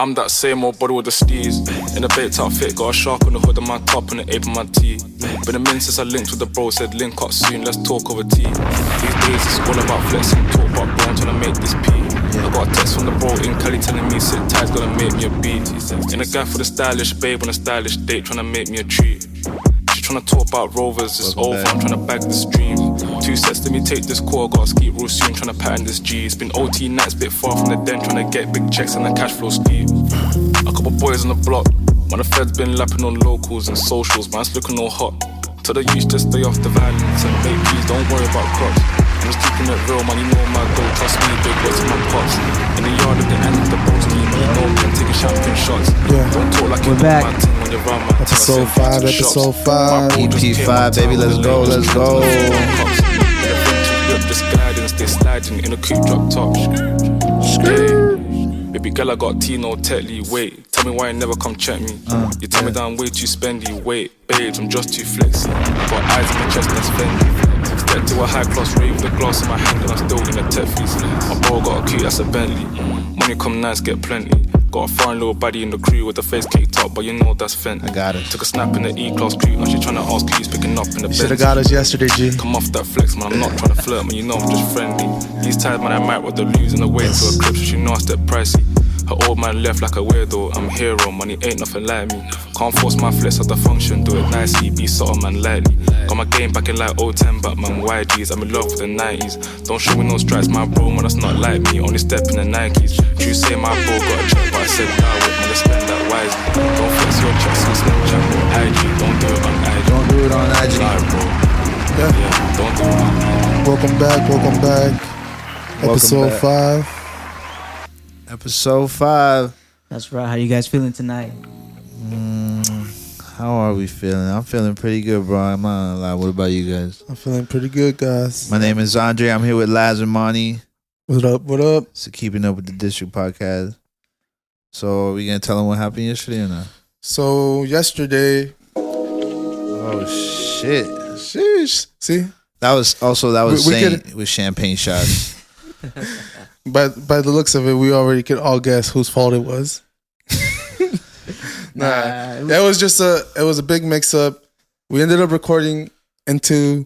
I'm that same old body with the steez. In a baked outfit, got a shark on the hood of my top and an ape on my tee. Been a minute since I linked with the bro, said link up soon, let's talk over tea. These days it's all about flexing, talk about bro, I'm tryna make this pee. I got a text from the bro in Cali telling me sit tight's gonna make me a beat. In a guy for the stylish babe on a stylish date, tryna make me a treat. She tryna talk about rovers, it's over, I'm tryna bag the stream. 2 sets, let me take this call, gotta ski real soon, tryna pattern this G. It's been OT nights, bit far from the den, tryna get big checks and the cash flow speed. A couple boys on the block, man, the feds been lapping on locals and socials, man's looking all hot. Tell the youth to stay off the violence and make peace, don't worry about crops. I'm just keeping it real, man, you know my goal, trust me, big words in my pops. In the yard at the end of the bro scheme, you know I'm taking champagne shots. Don't talk like you know my team when you're around my team. Episode 5, episode 5. EP5, baby, let's go, let's go. Just guidance, they sliding in a coupe drop top. Baby girl, I got Tino Tetley, wait. Tell me why you never come check me. You tell me that I'm way too spendy, wait. Babes, I'm just too flexy. Got eyes in my chest, that's Fendi. Step to a high class rave with a glass in my hand and I'm still in a tech feast. My bro got a coupe, that's a Bentley. Money come nice, get plenty. Got a foreign little baddie in the crew with the face caked up, but you know that's Fenty. I got it. Took a snap in the E-class crew, now she tryna ask who's picking up in the Benz. Should've got us yesterday, G. Come off that flex, man, I'm not tryna flirt, man, you know I'm just friendly. These times, man, I might with the lose and the way to a clip, so she know I step pricey. Her old man left like a weirdo, I'm a hero, money ain't nothing like me. Can't force my flex at the function, do it nicely, be subtle, man, lightly. Got my game back in like 010, but man, YGs, I'm in love with the 90s. Don't show me no stripes, my bro, man, that's not like me, only step in the Nikes. You say my bro got a check, but I said nah, wait, man, let's spend that wisely. Don't flex your checks on Snapchat or IG, don't do it on IG. Don't do it on IG. Sorry, bro. Yeah, don't do it on IG. Welcome back. Episode 5. Episode 5. That's right. How you guys feeling tonight? How are we feeling? I'm feeling pretty good, bro. I'm not gonna lie. What about you guys? I'm feeling pretty good, guys. My name is Xandre. I'm here with Laz and Monty. What up? So Keeping Up with the District podcast. So are we gonna tell them what happened yesterday or not? So yesterday, Oh shit! sheesh. See, That was We Saint with champagne shots. by the looks of it, we already could all guess whose fault it was. That was just it was a big mix up. We ended up recording into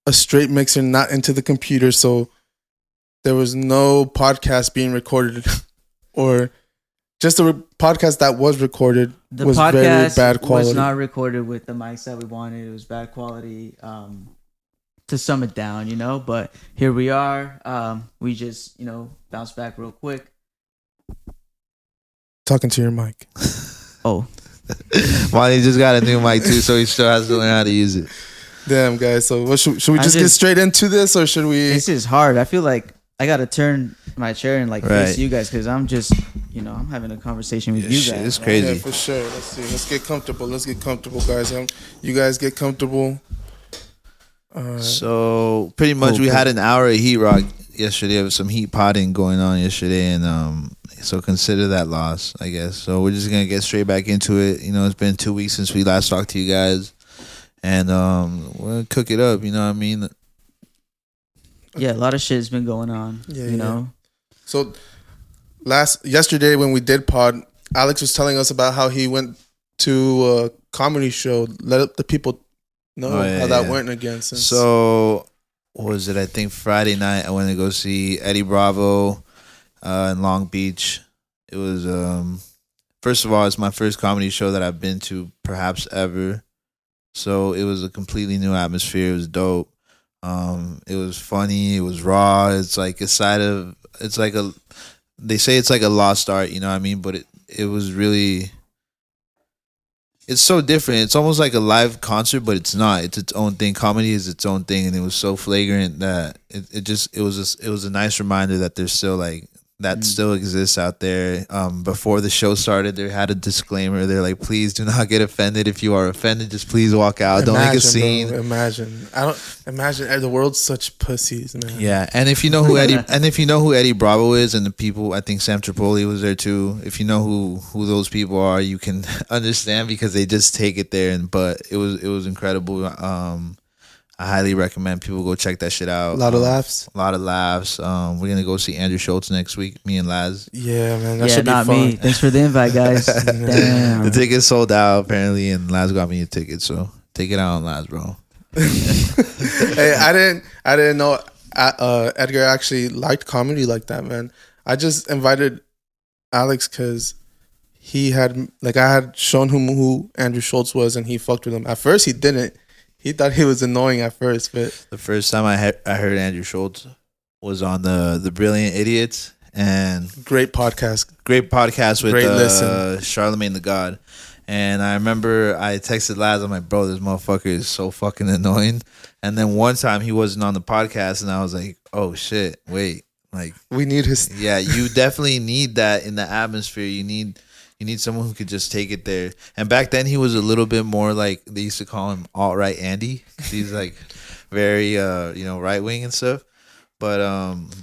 a straight mixer, not into the computer, so there was no podcast being recorded, or just the podcast that was recorded The was podcast very bad quality. was not recorded with the mics that we wanted. It was bad quality. To sum it down, you know, but here we are. We just, bounced back real quick. Talking to your mic. Oh, Monty just got a new mic too, so he still has to learn how to use it. Damn, guys. So what should we just get straight into this, or should we? this is hard. I feel like I gotta turn my chair and Right. face you guys because I'm just, I'm having a conversation with you Shit, guys. it's crazy. Yeah, for sure. Let's see. Let's get comfortable, guys. You guys get comfortable. So pretty much we had an hour of heat rock yesterday. There was some heat potting going on yesterday, and so consider that loss, I guess. So we're just gonna get straight back into it. It's been 2 weeks since we last talked to you guys, and we're gonna cook it up. You know what I mean? Yeah, a lot of shit has been going on. You know. So yesterday when we did pod, Alex was telling us about how he went to a comedy show. Let the people know how that went again. So what was it? I think Friday night I went to go see Eddie Bravo in Long Beach. It was first of all, it's my first comedy show that I've been to perhaps ever. So it was a completely new atmosphere. It was dope. It was funny. It was raw. It's like they say it's like a lost art, you know what I mean? But it was really, it's so different. It's almost like a live concert, but it's not. It's its own thing. Comedy is its own thing, and it was so flagrant that it was a nice reminder that there's still like that still exists out there. Before the show started, they had a disclaimer. They're like, please do not get offended. If you are offended, just please walk out. Don't make a scene. Bro, imagine the world's such pussies, man. Yeah, and if you know who Eddie Bravo is, and the people, I think Sam Tripoli was there too. If you know who those people are, you can understand because they just take it there. But it was incredible. I highly recommend people go check that shit out. A lot of laughs. A lot of laughs. We're gonna go see Andrew Schultz next week. Me and Laz. Yeah, man, that Yeah, should be not fun. me. Thanks for the invite, guys. Damn. The ticket's sold out apparently, and Laz got me a ticket. So take it out on Laz, bro. Hey, I didn't know Edgar actually liked comedy like that, man. I just invited Alex because I had shown him who Andrew Schultz was, and he fucked with him. At first, he didn't. He thought he was annoying at first, but The first time I heard Andrew Schultz was on the Brilliant Idiots, and great podcast. great podcast with Great listen. Charlemagne the God. And I remember I texted Laz, I'm like, bro, this motherfucker is so fucking annoying. And then one time he wasn't on the podcast, and I was like, oh shit, wait, like, We need his. yeah, you definitely need that in the atmosphere. You need someone who could just take it there. And back then he was a little bit more like, they used to call him alt-right Andy. He's like very right wing and stuff. But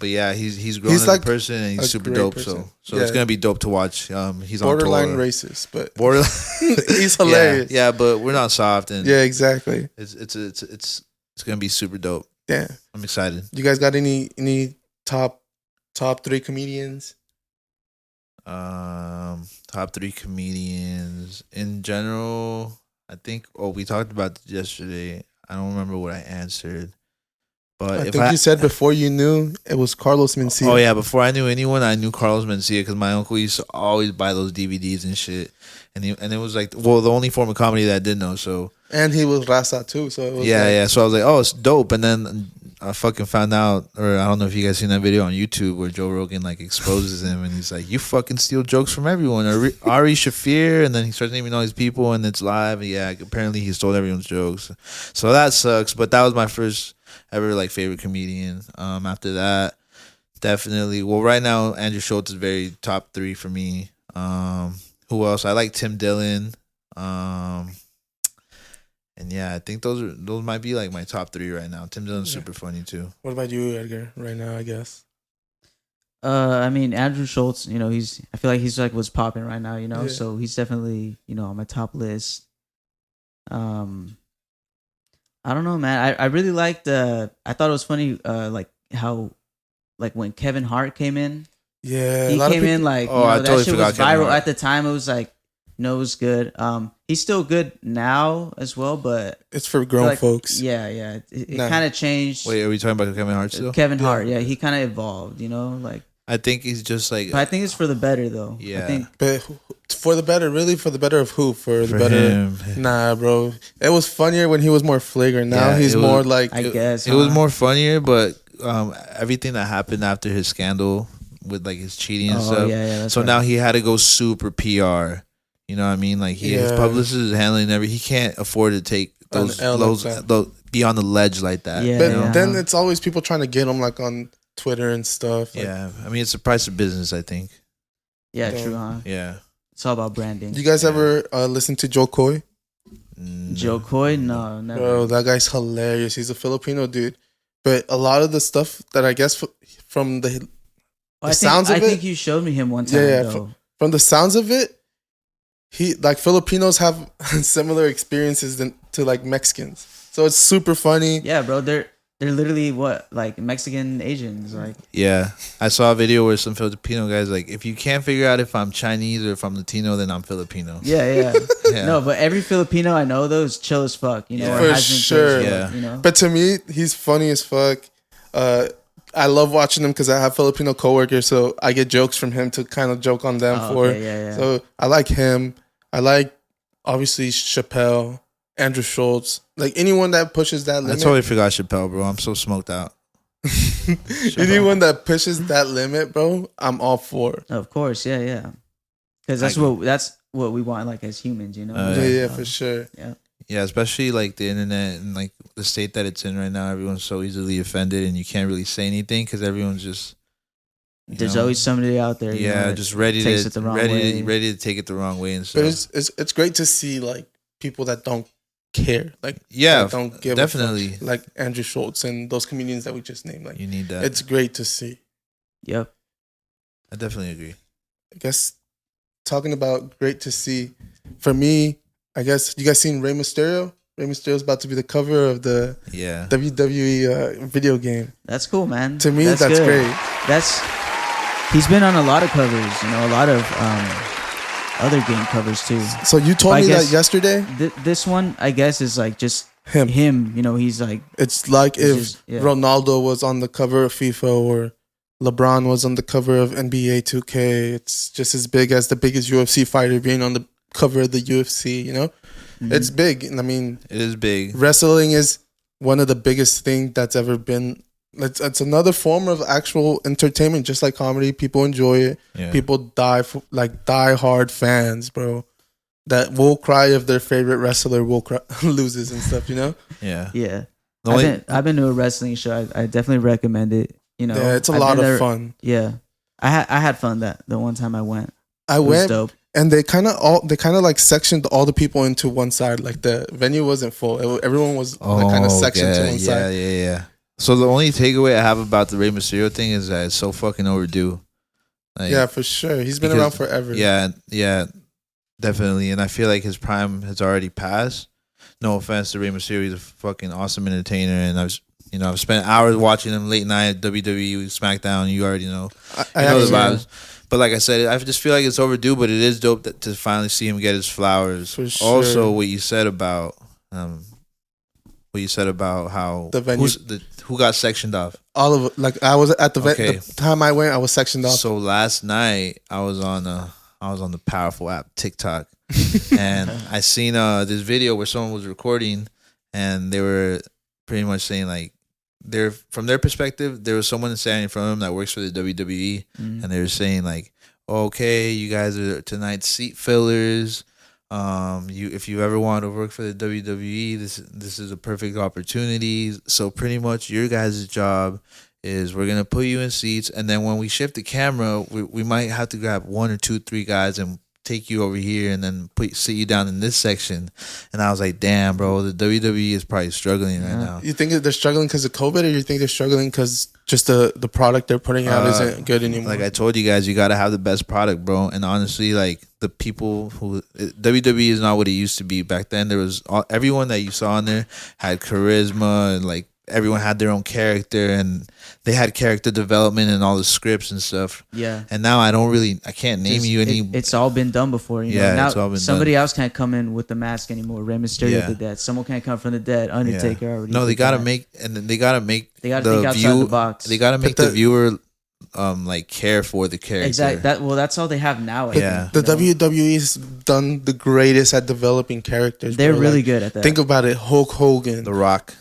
yeah, he's grown as like a person, and he's a super great dope. person. So Yeah. it's gonna be dope to watch. He's Borderline on tour. racist, but Borderline. he's hilarious. Yeah, but we're not soft, and Yeah, exactly. it's gonna be super dope. Yeah. I'm excited. You guys got any top 3 comedians? Top 3 comedians in general. I think. Oh, we talked about this yesterday. I don't remember what I answered, but I think you said before you knew it was Carlos Mencia. Oh yeah, before I knew anyone, I knew Carlos Mencia because my uncle used to always buy those DVDs and shit, and it was like, well, the only form of comedy that I did know. So And he was Raza too, so it was yeah. So I was like, oh, it's dope, and then I fucking found out, or I don't know if you guys seen that video on YouTube where Joe Rogan like exposes him, and he's like, you fucking steal jokes from everyone. Ari Shafir, and then he starts naming all these people, and it's live. And yeah, apparently he stole everyone's jokes, so that sucks. But that was my first ever like favorite comedian. After that, definitely. Well, right now Andrew Schultz is very top 3 for me. Who else? I like Tim Dillon. And yeah, I think those might be like my top 3 right now. Tim Dillon's super funny too. What about you, Edgar? Right now, I guess. I mean, Andrew Schultz, I feel like he's like what's popping right now, Yeah. so he's definitely, on my top list. I don't know, man. I really liked, I thought it was funny, like how, like when Kevin Hart came in, Yeah, he came in like, I that totally shit forgot was Kevin viral Hart. at the time. It was like, it was good. He's still good now as well, but it's for grown like, folks. yeah, it Nah. kind of changed. Wait, are we talking about Kevin Hart still? Kevin Hart, yeah, he kind of evolved, like. I think he's just like, But I think it's for the better, though. Yeah. I think But for the better, really, for the better of who? For the for better. him. Nah, bro. It was funnier when he was more flagrant. Now Yeah, he's it more was- like I guess It was huh? more funnier, but everything that happened after his scandal with like his cheating and Oh, stuff. yeah, that's So right. now he had to go super PR. You know what I mean? Like his Yeah. publicist is handling he can't afford to take An those L like that. those be on the ledge like that. Yeah, But you know? then it's always people trying to get him like on Twitter and stuff. Like, Yeah. I mean, it's the price of business, I think. Yeah, Yeah. true, huh? Yeah. It's all about branding. You guys ever listen to Joe Coy? Joe Coy? No, never. Bro, that guy's hilarious. He's a Filipino dude. But a lot of the stuff that I guess from the I sounds think, of I it- think you showed me him one time, Yeah, though. from the sounds of it, he like Filipinos have similar experiences to like Mexicans. So it's super funny. Yeah, bro, they're literally what, like Mexican Asians, like. Yeah. I saw a video where some Filipino guys like, if you can't figure out if I'm Chinese or if I'm Latino, then I'm Filipino. Yeah. Yeah. No, but every Filipino I know though is chill as fuck, Yeah. or For has been sure. chill as fuck, Yeah. But to me, he's funny as fuck. I love watching him because I have Filipino coworkers, so I get jokes from him to kind of joke on them Oh, for. okay, yeah. So I like him. I like obviously Chappelle, Andrew Schultz, like anyone that pushes that I limit. totally forgot Chappelle, bro. I'm so smoked out. Anyone that pushes that limit, bro, I'm all for. Of course, yeah. Because that's what we want, like as humans, Yeah, for sure. Yeah, especially like the internet and like the state that it's in right now. Everyone's so easily offended, and you can't really say anything because everyone's just. you There's know, always somebody out there. yeah, that just ready takes to it the wrong way. ready to take it the wrong way and But stuff. it's great to see like people that don't care, like Yeah, that don't give definitely. a fuck, like Andrew Schultz and those comedians that we just named. Like You need that. it's great to see. Yep. I definitely agree. I guess talking about great to see, for me, I guess you guys seen Rey Mysterio? Rey Mysterio's about to be the cover of the WWE video game. That's cool, man. To me, that's good. great. He's been on a lot of covers, you know, a lot of other game covers too. So you told me that yesterday? This one, I guess, is like just him. You know, he's like... It's like if Ronaldo was on the cover of FIFA or LeBron was on the cover of NBA 2K. It's just as big as the biggest UFC fighter being on the cover of the UFC, you know? Mm-hmm. It's big. I mean... It is big. Wrestling is one of the biggest things that's ever been... It's another form of actual entertainment, just like comedy. People enjoy it. Yeah. People die hard fans, bro. That will cry if their favorite wrestler loses and stuff, you know? Yeah. Yeah. I've been to a wrestling show. I definitely recommend it. You know, yeah, it's a lot of fun. Yeah. I had fun the one time I went. It was dope. And they kind of like sectioned all the people into one side. Like the venue wasn't full. Everyone was kind of sectioned to one side. Yeah. So the only takeaway I have about the Rey Mysterio thing is that it's so fucking overdue. Like, yeah, for sure. He's been around forever. Yeah, definitely. And I feel like his prime has already passed. No offense to Rey Mysterio, he's a fucking awesome entertainer, and I've spent hours watching him late night WWE, SmackDown. You already know. I know the vibes. But like I said, I just feel like it's overdue. But it is dope to finally see him get his flowers. For sure. Also, what you said about how the venue, who got sectioned off. All of it. Like I was at the time I went, I was sectioned off. So last night I was on the powerful app TikTok, and I seen this video where someone was recording, and they were pretty much saying like, from their perspective, there was someone standing in front of them that works for the WWE, and they were saying like, okay, you guys are tonight's seat fillers. If you ever want to work for the WWE, this is a perfect opportunity. So pretty much your guys' job is we're gonna put you in seats, and then when we shift the camera, we might have to grab 1 or 2, 3 guys and take you over here and then sit you down in this section. And I was like, damn, bro, the WWE is probably struggling right now. You think they're struggling because of COVID, or you think they're struggling because just the product they're putting out isn't good anymore? Like I told you guys, you got to have the best product, bro. And honestly, like the people WWE is not what it used to be back then. There was everyone that you saw on there had charisma, and like everyone had their own character, and they had character development and all the scripts and stuff. Yeah. And now I can't name you any. It's all been done before. You know? Now, it's all been somebody else can't come in with the mask anymore. Rey Mysterio did that. Someone can't come from the dead. Undertaker already. No, they gotta make think outside the box. They gotta make the viewer like care for the character. Exactly. That's all they have now. The WWE's done the greatest at developing characters. They're really good at that. Think about it: Hulk Hogan, The Rock,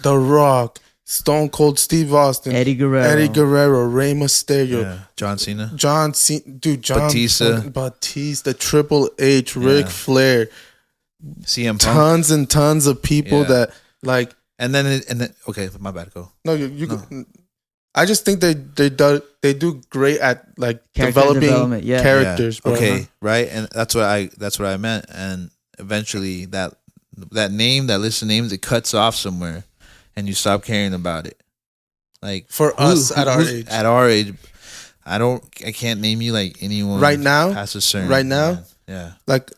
Stone Cold Steve Austin, Eddie Guerrero, Rey Mysterio, John Cena, Batista, Triple H, Ric Flair, CM Punk. Tons and tons of people that like. And then okay, my bad. Go. No, you. No. I just think they do great at like developing characters. Bro. Okay, right, and that's what I meant. And eventually, that list of names, it cuts off somewhere, and you stop caring about it. Like for us at our age, I can't name you like anyone right now. Past a certain right now, yeah. Like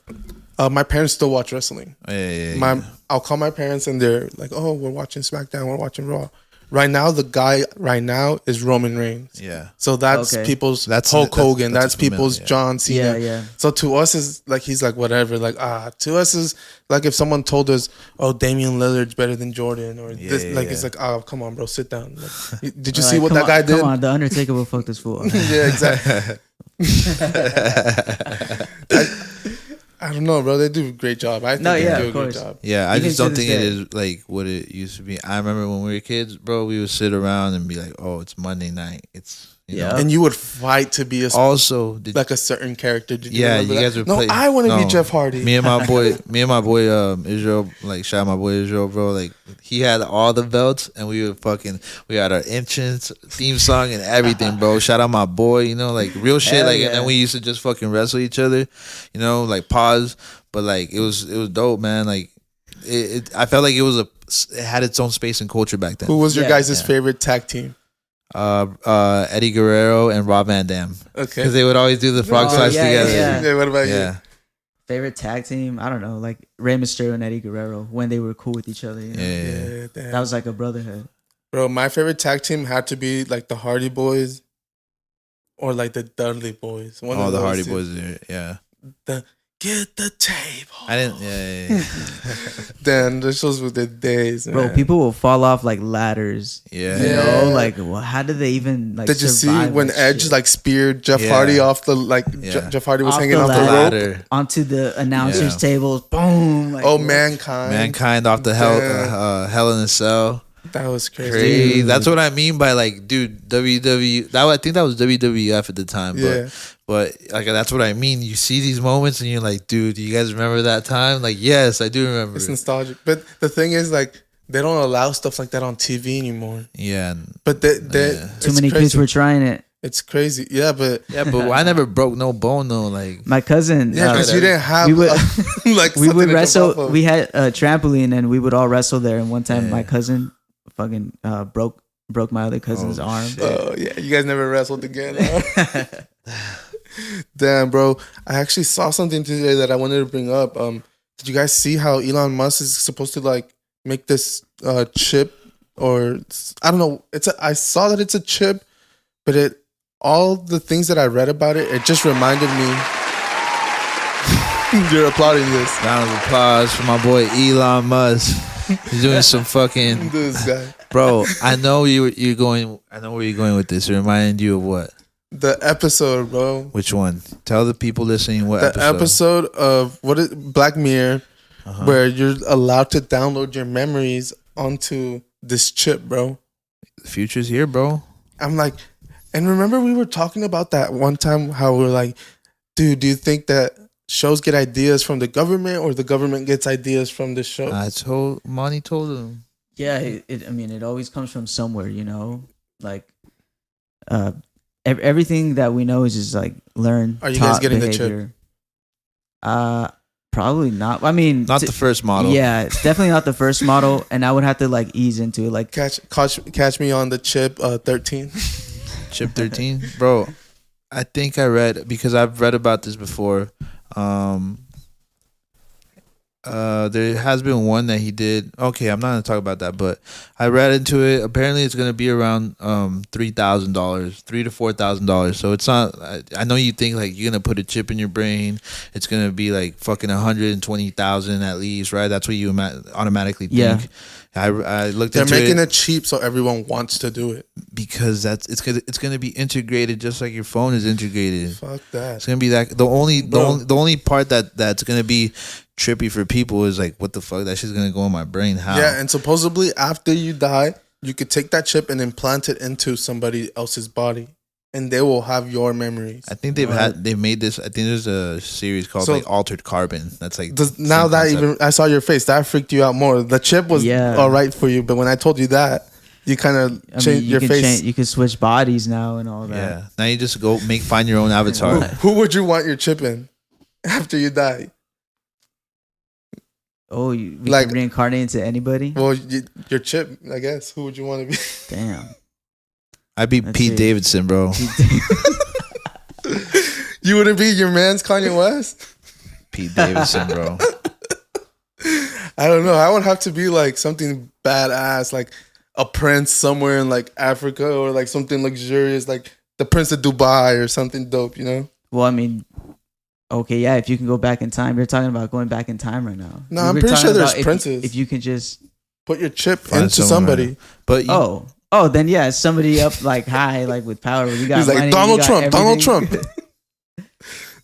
my parents still watch wrestling. Yeah. I'll call my parents and they're like, "Oh, we're watching SmackDown. We're watching Raw." Right now, the guy is Roman Reigns. Yeah. So that's people's Hulk Hogan. That's people's John Cena. Yeah. So to us is like he's like whatever. Like to us is like if someone told us, "Oh, Damian Lillard's better than Jordan," or this. It's like, "Oh, come on, bro, sit down." Like, did you see what that guy did? Come on, the Undertaker will fuck this fool. Yeah, exactly. I don't know, bro. They do a great job. I think they do a great job. Yeah, I just don't think it is like what it used to be. I remember when we were kids, bro, we would sit around and be like, "Oh, it's Monday night. It's you know." And you would fight to be a certain character. Did you you guys would play. No, I want to be Jeff Hardy. Me and my boy Israel, like shout out my boy Israel, bro. Like he had all the belts, and we had our entrance theme song and everything, bro. Shout out my boy, you know, like real shit. And then we used to just fucking wrestle each other, you know, like pause, but like it was dope, man. Like I felt like it had its own space and culture back then. Who was your guys' favorite tag team? Eddie Guerrero and Rob Van Dam. Okay, because they would always do the frog slides together. Yeah. What about you? Favorite tag team? I don't know, like Rey Mysterio and Eddie Guerrero when they were cool with each other. You know? Yeah. damn. That was like a brotherhood. Bro, my favorite tag team had to be like the Hardy Boys or like the Dudley Boys. One Oh, of the those Hardy two. Boys. Yeah. The Get the Table. I didn't. Yeah. Damn, those shows were the days, man. Bro, people will fall off like ladders. Yeah. You Yeah. know, like well, how did they even like? Did you see survive when that Edge shit? like speared Jeff Yeah. Hardy off the like Yeah. Jeff Hardy was Off hanging the off the ladder. rope? onto the announcers' Yeah. tables? Boom! Like, Oh, what? Mankind. off the Hell in a Cell. That was crazy. Crazy. That's what I mean by like, dude, WWE. I think that was WWF at the time. Yeah. But like that's what I mean. You see these moments and you're like, dude, do you guys remember that time? Like, yes, I do remember. It's nostalgic. But the thing is, like, they don't allow stuff like that on TV anymore. Yeah. But Yeah. Too many kids were trying it. It's crazy. Yeah, but Yeah, but I never broke no bone though. Like, My cousin, yeah, because you didn't have we would- like we something would to jump off wrestle. of. We had a trampoline, and we would all wrestle there. And one time, Yeah. my cousin fucking broke my other cousin's Oh, arm. shit. Oh yeah, you guys never wrestled again. Huh? Damn, bro. I actually saw something today that I wanted to bring up. Did you guys see how Elon Musk is supposed to like make this chip, or I don't know. I saw that it's a chip, but all the things that I read about it just reminded me. You're applauding this. round of applause for my boy Elon Musk. He's doing some fucking This guy. bro. I know you're going. I know where you're going with this. It reminded you of what? The episode, bro. Which one? Tell the people listening what The episode of Black Mirror, where you're allowed to download your memories onto this chip, bro. The future's here, bro. I'm like, and remember we were talking about that one time how we are like, dude, do you think that shows get ideas from the government or the government gets ideas from the show? I told Monty told him. Yeah, I mean, it always comes from somewhere, you know. Like, everything that we know is just like learn. Are you guys getting the chip? behavior. Probably not. I mean, Not the first model. Yeah, it's definitely not the first model, and I would have to like ease into it. Like, Catch me on the chip 13. Chip 13, bro. I think I read because I've read about this before. There has been one that he did. Okay, I'm not gonna talk about that, but I read into it. Apparently, it's gonna be around $3,000, $3,000 to $4,000. So it's not. I know you think like you're gonna put a chip in your brain. It's gonna be like fucking 120,000 at least, right? That's what you automatically think. Yeah. I looked They're into making it cheap so everyone wants to do it. because it's gonna be integrated just like your phone is integrated. Fuck that. It's gonna be that the only Bro. the only part that's gonna be trippy for people is like, what the fuck, that shit's gonna go in my brain. How? Yeah, and supposedly after you die, you could take that chip and implant it into somebody else's body, and they will have your memories. I think they've made this. I think there's a series called So- like Altered Carbon. That's like Now some that concept. even I saw your face, that freaked you out more. The chip was Yeah. all right for you, but when I told you that, you kind of I changed mean, your face. you can switch bodies now and all that. Yeah. Now you just go find your own avatar. Who would you want your chip in after you die? Oh, we Like- can reincarnate into anybody. Well, your chip, I guess. Who would you want to be? Damn. I'd be Let's Pete see. Davidson, bro. You wouldn't be your man's Kanye West? Pete Davidson, bro. I don't know. I would have to be like something badass, like a prince somewhere in like Africa, or like something luxurious, like the Prince of Dubai or something dope, you know? Well, I mean, okay, yeah. If you can go back in time, you're talking about going back in time right now. No, We I'm were pretty talking sure there's about princes. If you can just, Put your chip Find into someone, somebody. man. But you, then yeah, somebody up like high, like with power. We got He's like, money, we Donald got Trump, Donald everything." Trump.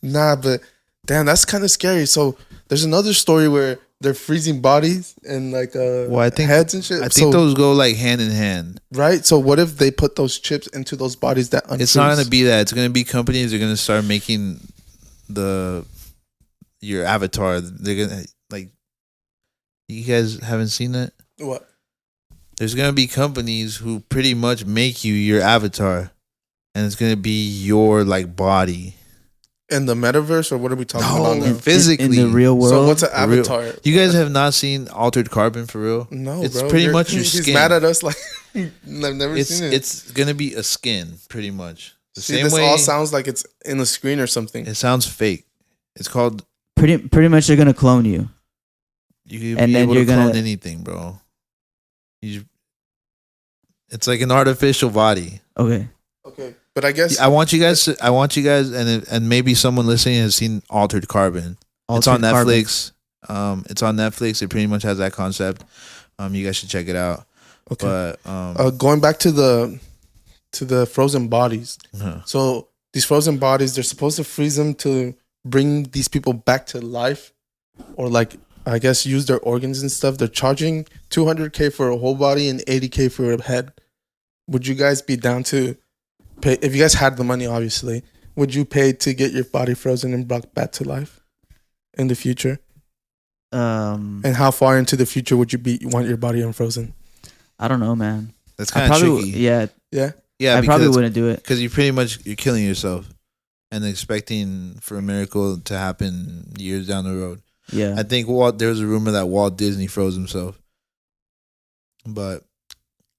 Nah, but damn, that's kind of scary. So there's another story where they're freezing bodies and like I think heads and shit. I think So- those go like hand in hand. right. So what if they put those chips into those bodies that unfreeze? It's not gonna be that. It's gonna be companies are gonna start making your avatar. They're gonna like. You guys haven't seen that? What? There's gonna be companies who pretty much make you your avatar, and it's gonna be your like body. In the metaverse, or what are we talking about now? physically in the real world. So what's an For real. avatar? You guys have not seen Altered Carbon for real? No, It's bro. pretty much your He's skin. mad at us like I've never seen it. It's gonna be a skin, pretty much. The See, same this way. all sounds like it's in the screen or something. It sounds fake. It's called pretty much they're gonna clone you. You could And be then able you're to clone gonna- anything, bro. It's like an artificial body. Okay. Okay, but I guess I want you guys, and maybe someone listening has seen Altered Carbon. It's on Altered Carbon. Netflix. It's on Netflix. It pretty much has that concept. You guys should check it out. okay. But Going back to the frozen bodies. So these frozen bodies, they're supposed to freeze them to bring these people back to life, or like I guess use their organs and stuff. They're charging $200K for a whole body and $80K for a head. Would you guys be down to pay if you guys had the money? Obviously, would you pay to get your body frozen and brought back to life in the future? And how far into the future would you want your body unfrozen? I don't know, man. that's I kind of probably tricky. Yeah. Yeah, I probably because wouldn't do it. you're killing yourself and expecting for a miracle to happen years down the road. Yeah. I think there was a rumor that Walt Disney froze himself, but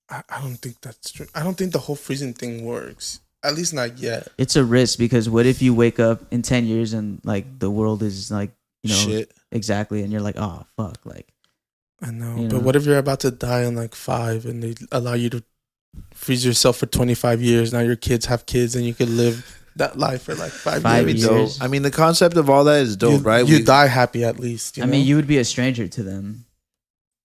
I don't think that's true. I don't think the whole freezing thing works. At least not yet. It's a risk because what if you wake up in 10 years and like the world is like, you know, shit. exactly, and you're like, oh fuck, like I know, You but know? what if you're about to die in like 5 and they allow you to freeze yourself for 25 years? Now your kids have kids and you could live that life for like 5 5 years. years. Dope. I mean, the concept of all that is dope, you, right? You die happy at least. I mean, you would be a stranger to them.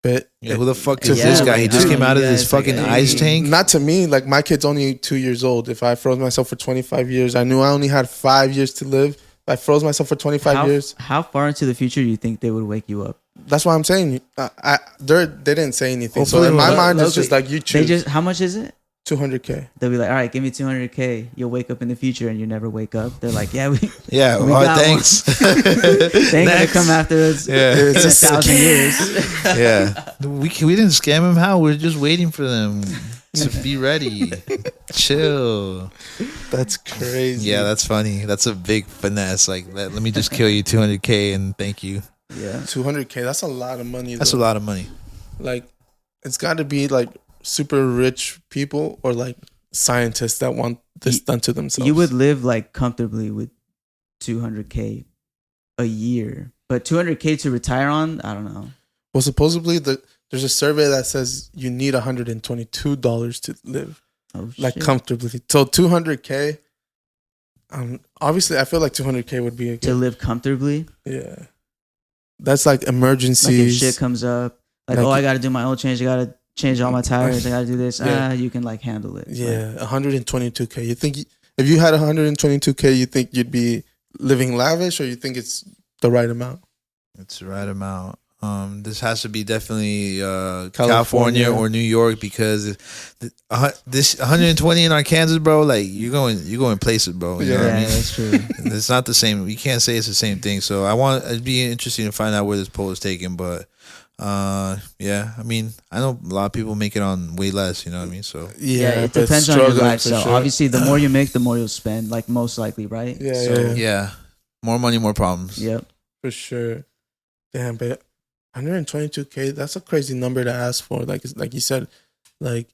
but Yeah, who the fuck to is this yeah, guy? He like, just I came don't out of know, this you guys, like, fucking hey. ice tank. Not to me. Like my kid's only 2 years old. If I froze myself for 25 years, I knew I only had 5 years to live. If I froze myself for 25 years. How far into the future do you think they would wake you up? That's why I'm saying. They didn't say anything. So Hopefully in my we'll- mind, it's just like you They choose just how much is it? 200K. They'll be like, all right, give me 200K. You'll wake up in the future and you never wake up. They're like, yeah, Yeah, We all right, got thanks. they ain't gonna Next. come after us Yeah. in It's just 1,000 years. Yeah, we didn't scam him. How? We're just waiting for them to be ready. Chill. That's crazy. Yeah, that's funny. That's a big finesse. Like, let me just kill you 200K and thank you. Yeah. 200K. That's a lot of money. That's a though. lot of money. Like, it's got to be like super rich people or like scientists that want this done to themselves. You would live like comfortably with 200K a year, but 200K to retire on, I don't know. Well, supposedly there's a survey that says you need $122 to live Oh, like shit. comfortably. So 200K. Obviously, I feel like 200K would be a To good. live comfortably, Yeah, that's like like if emergencies. shit comes up, like, Like- oh, I gotta do my oil change, I gotta change all my tires, I gotta do this. Yeah. You can like handle it. Yeah, 122K. You think if you had 122K, you think you'd be living lavish, or you think it's the right amount? It's the right amount. This has to be definitely California. California or New York, because this 120 in Arkansas, bro. Like you're going places, bro. You know Yeah. what I Yeah, mean? that's true. It's not the same. We can't say it's the same thing. So it'd be interesting to find out where this poll is taken. But yeah, I mean, I know a lot of people make it on way less. You know what I mean? So Yeah, it but depends on your struggling for lifestyle. sure. Obviously, the more you make, the more you'll spend. Like most likely, right? Yeah, So, yeah. yeah, more money, more problems. Yep. For sure. Damn, but 122K, that's a crazy number to ask for. Like you said, like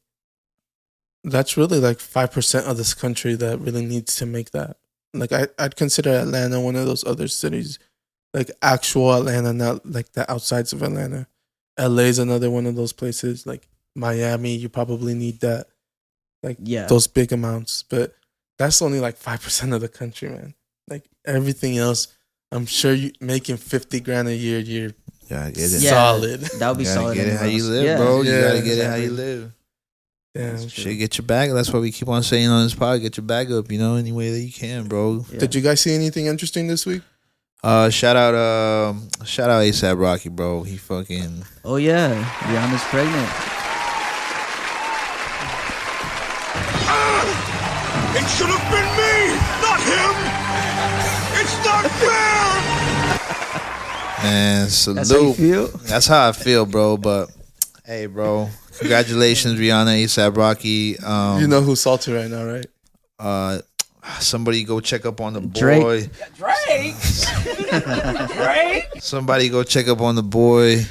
that's really like 5% of this country that really needs to make that. Like I'd consider Atlanta one of those other cities, like actual Atlanta, not like the outsides of Atlanta. LA's another one of those places. Like Miami, you probably need that. Like Yeah. those big amounts. But that's only like 5% of the country, man. Like everything else, I'm sure you making 50 grand a year, you're Yeah, I get it. Yeah. solid. That would be You gotta solid. get it how you anyways. live, Yeah. bro. You Yeah, gotta get it how you exactly. live. Damn. That's true. Shit, get your bag. That's what we keep on saying on this pod. Get your bag up, you know, any way that you can, bro. Yeah. Did you guys see anything interesting this week? Shout out ASAP Rocky, bro. He fucking Oh yeah, Rihanna's pregnant. It should have been me, not him. It's not fair. man, salute. That's how you feel. That's how I feel, bro. But hey, bro, congratulations, Rihanna, ASAP Rocky. You know who's salty right now, right? Somebody go check up on the Drake. boy. Drake. Drake. Somebody go check up on the boy.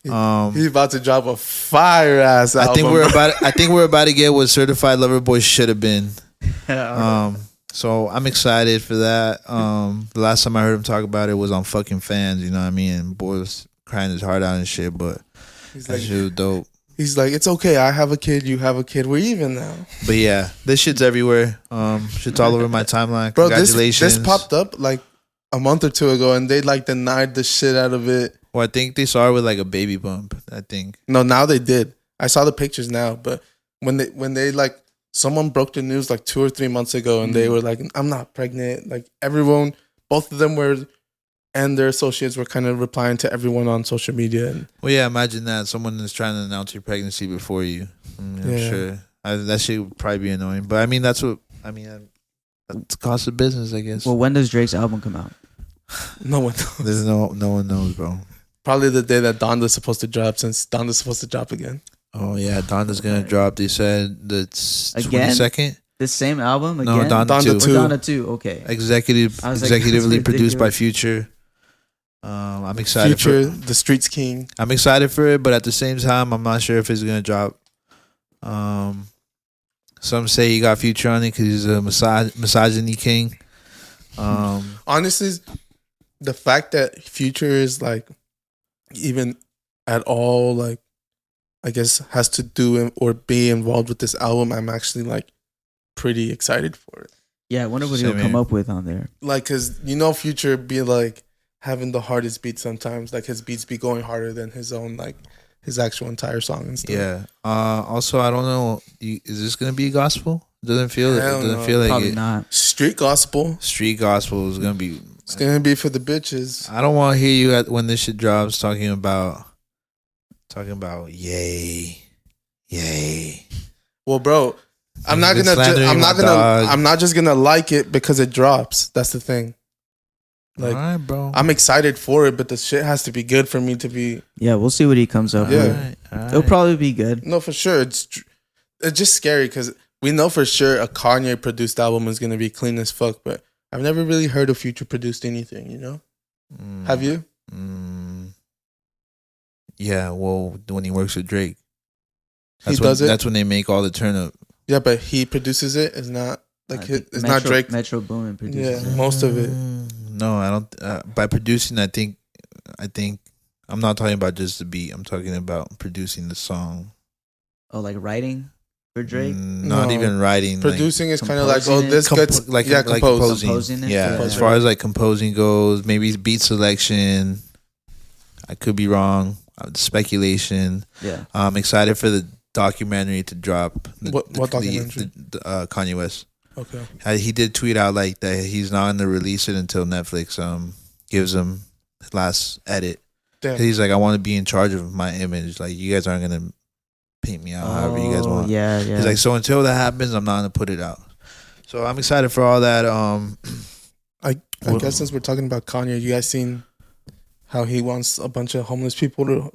He's about to drop a fire ass album. I think we're about to get what Certified Lover Boy should have been. So I'm excited for that. The last time I heard him talk about it was on fucking Fans. You know what I mean? And boy was crying his heart out and shit. But that shit was dope. He's like, it's okay. I have a kid. You have a kid. We're even now. But yeah, this shit's everywhere. Shit's all over my timeline. Bro, Congratulations. this popped up like a month or two ago, and they like denied the shit out of it. Well, I think they saw it with like a baby bump. I think. No, now they did. I saw the pictures now, but when they like, someone broke the news like 2 or 3 months ago, and they were like, I'm not pregnant. Like everyone, both of them were, and their associates were kind of replying to everyone on social media. And, well, yeah, imagine that. Someone is trying to announce your pregnancy before you. I'm sure. That shit would probably be annoying. But I mean, that's the cost of business, I guess. Well, when does Drake's album come out? no one knows. There's no one knows, bro. Probably the day that Donda's supposed to drop, since Donda's supposed to drop again. Oh, yeah, Donda's going to drop. They said the Again? 22nd. The same album No, again? Donda 2. Donda 2, okay. Executively produced by Future. I'm excited Future, for the Streets King. I'm excited for it, but at the same time, I'm not sure if it's gonna drop. Some say he got Future on it because he's a misogyny king. Honestly, the fact that Future is like even at all like, I guess, has to do or be involved with this album, I'm actually like pretty excited for it. Yeah, I wonder what he'll come up with on there. Like, cause Future be like having the hardest beats sometimes. Like his beats be going harder than his own, like his actual entire song and stuff. Yeah. Also, I don't know. Is this gonna be gospel? Doesn't feel like Probably it. not. Street gospel. Street gospel is gonna be. It's gonna be for the bitches. I don't want to hear you when this shit drops talking about yay. Well, bro, I'm not just gonna like it because it drops. That's the thing. Like, all right, bro. I'm excited for it, but the shit has to be good for me to be. Yeah, we'll see what he comes up with. All right. It'll probably be good. No, for sure. It's just scary because we know for sure a Kanye produced album is gonna be clean as fuck, but I've never really heard of Future produced anything. You know? Have you? Yeah. Well, when he works with Drake, That's when they make all the turn up. Yeah, but he produces it. It's not like it's not Drake. Metro Boomin produces it. Most of it. No, I don't. By producing, I think I'm not talking about just the beat. I'm talking about producing the song. Oh, like writing for Drake? Not even writing. Producing is kind of like, composing this gets composing. it? Yeah, as far as like composing goes, maybe beat selection. I could be wrong. Speculation. Yeah. I'm excited for the documentary to drop. What documentary? Kanye West. Okay. He did tweet out like that he's not going to release it until Netflix gives him his last edit. Damn. He's like, I want to be in charge of my image. Like, you guys aren't going to paint me out however you guys want. Yeah. He's like, so until that happens, I'm not going to put it out. So I'm excited for all that. I guess since we're talking about Kanye, you guys seen how he wants a bunch of homeless people to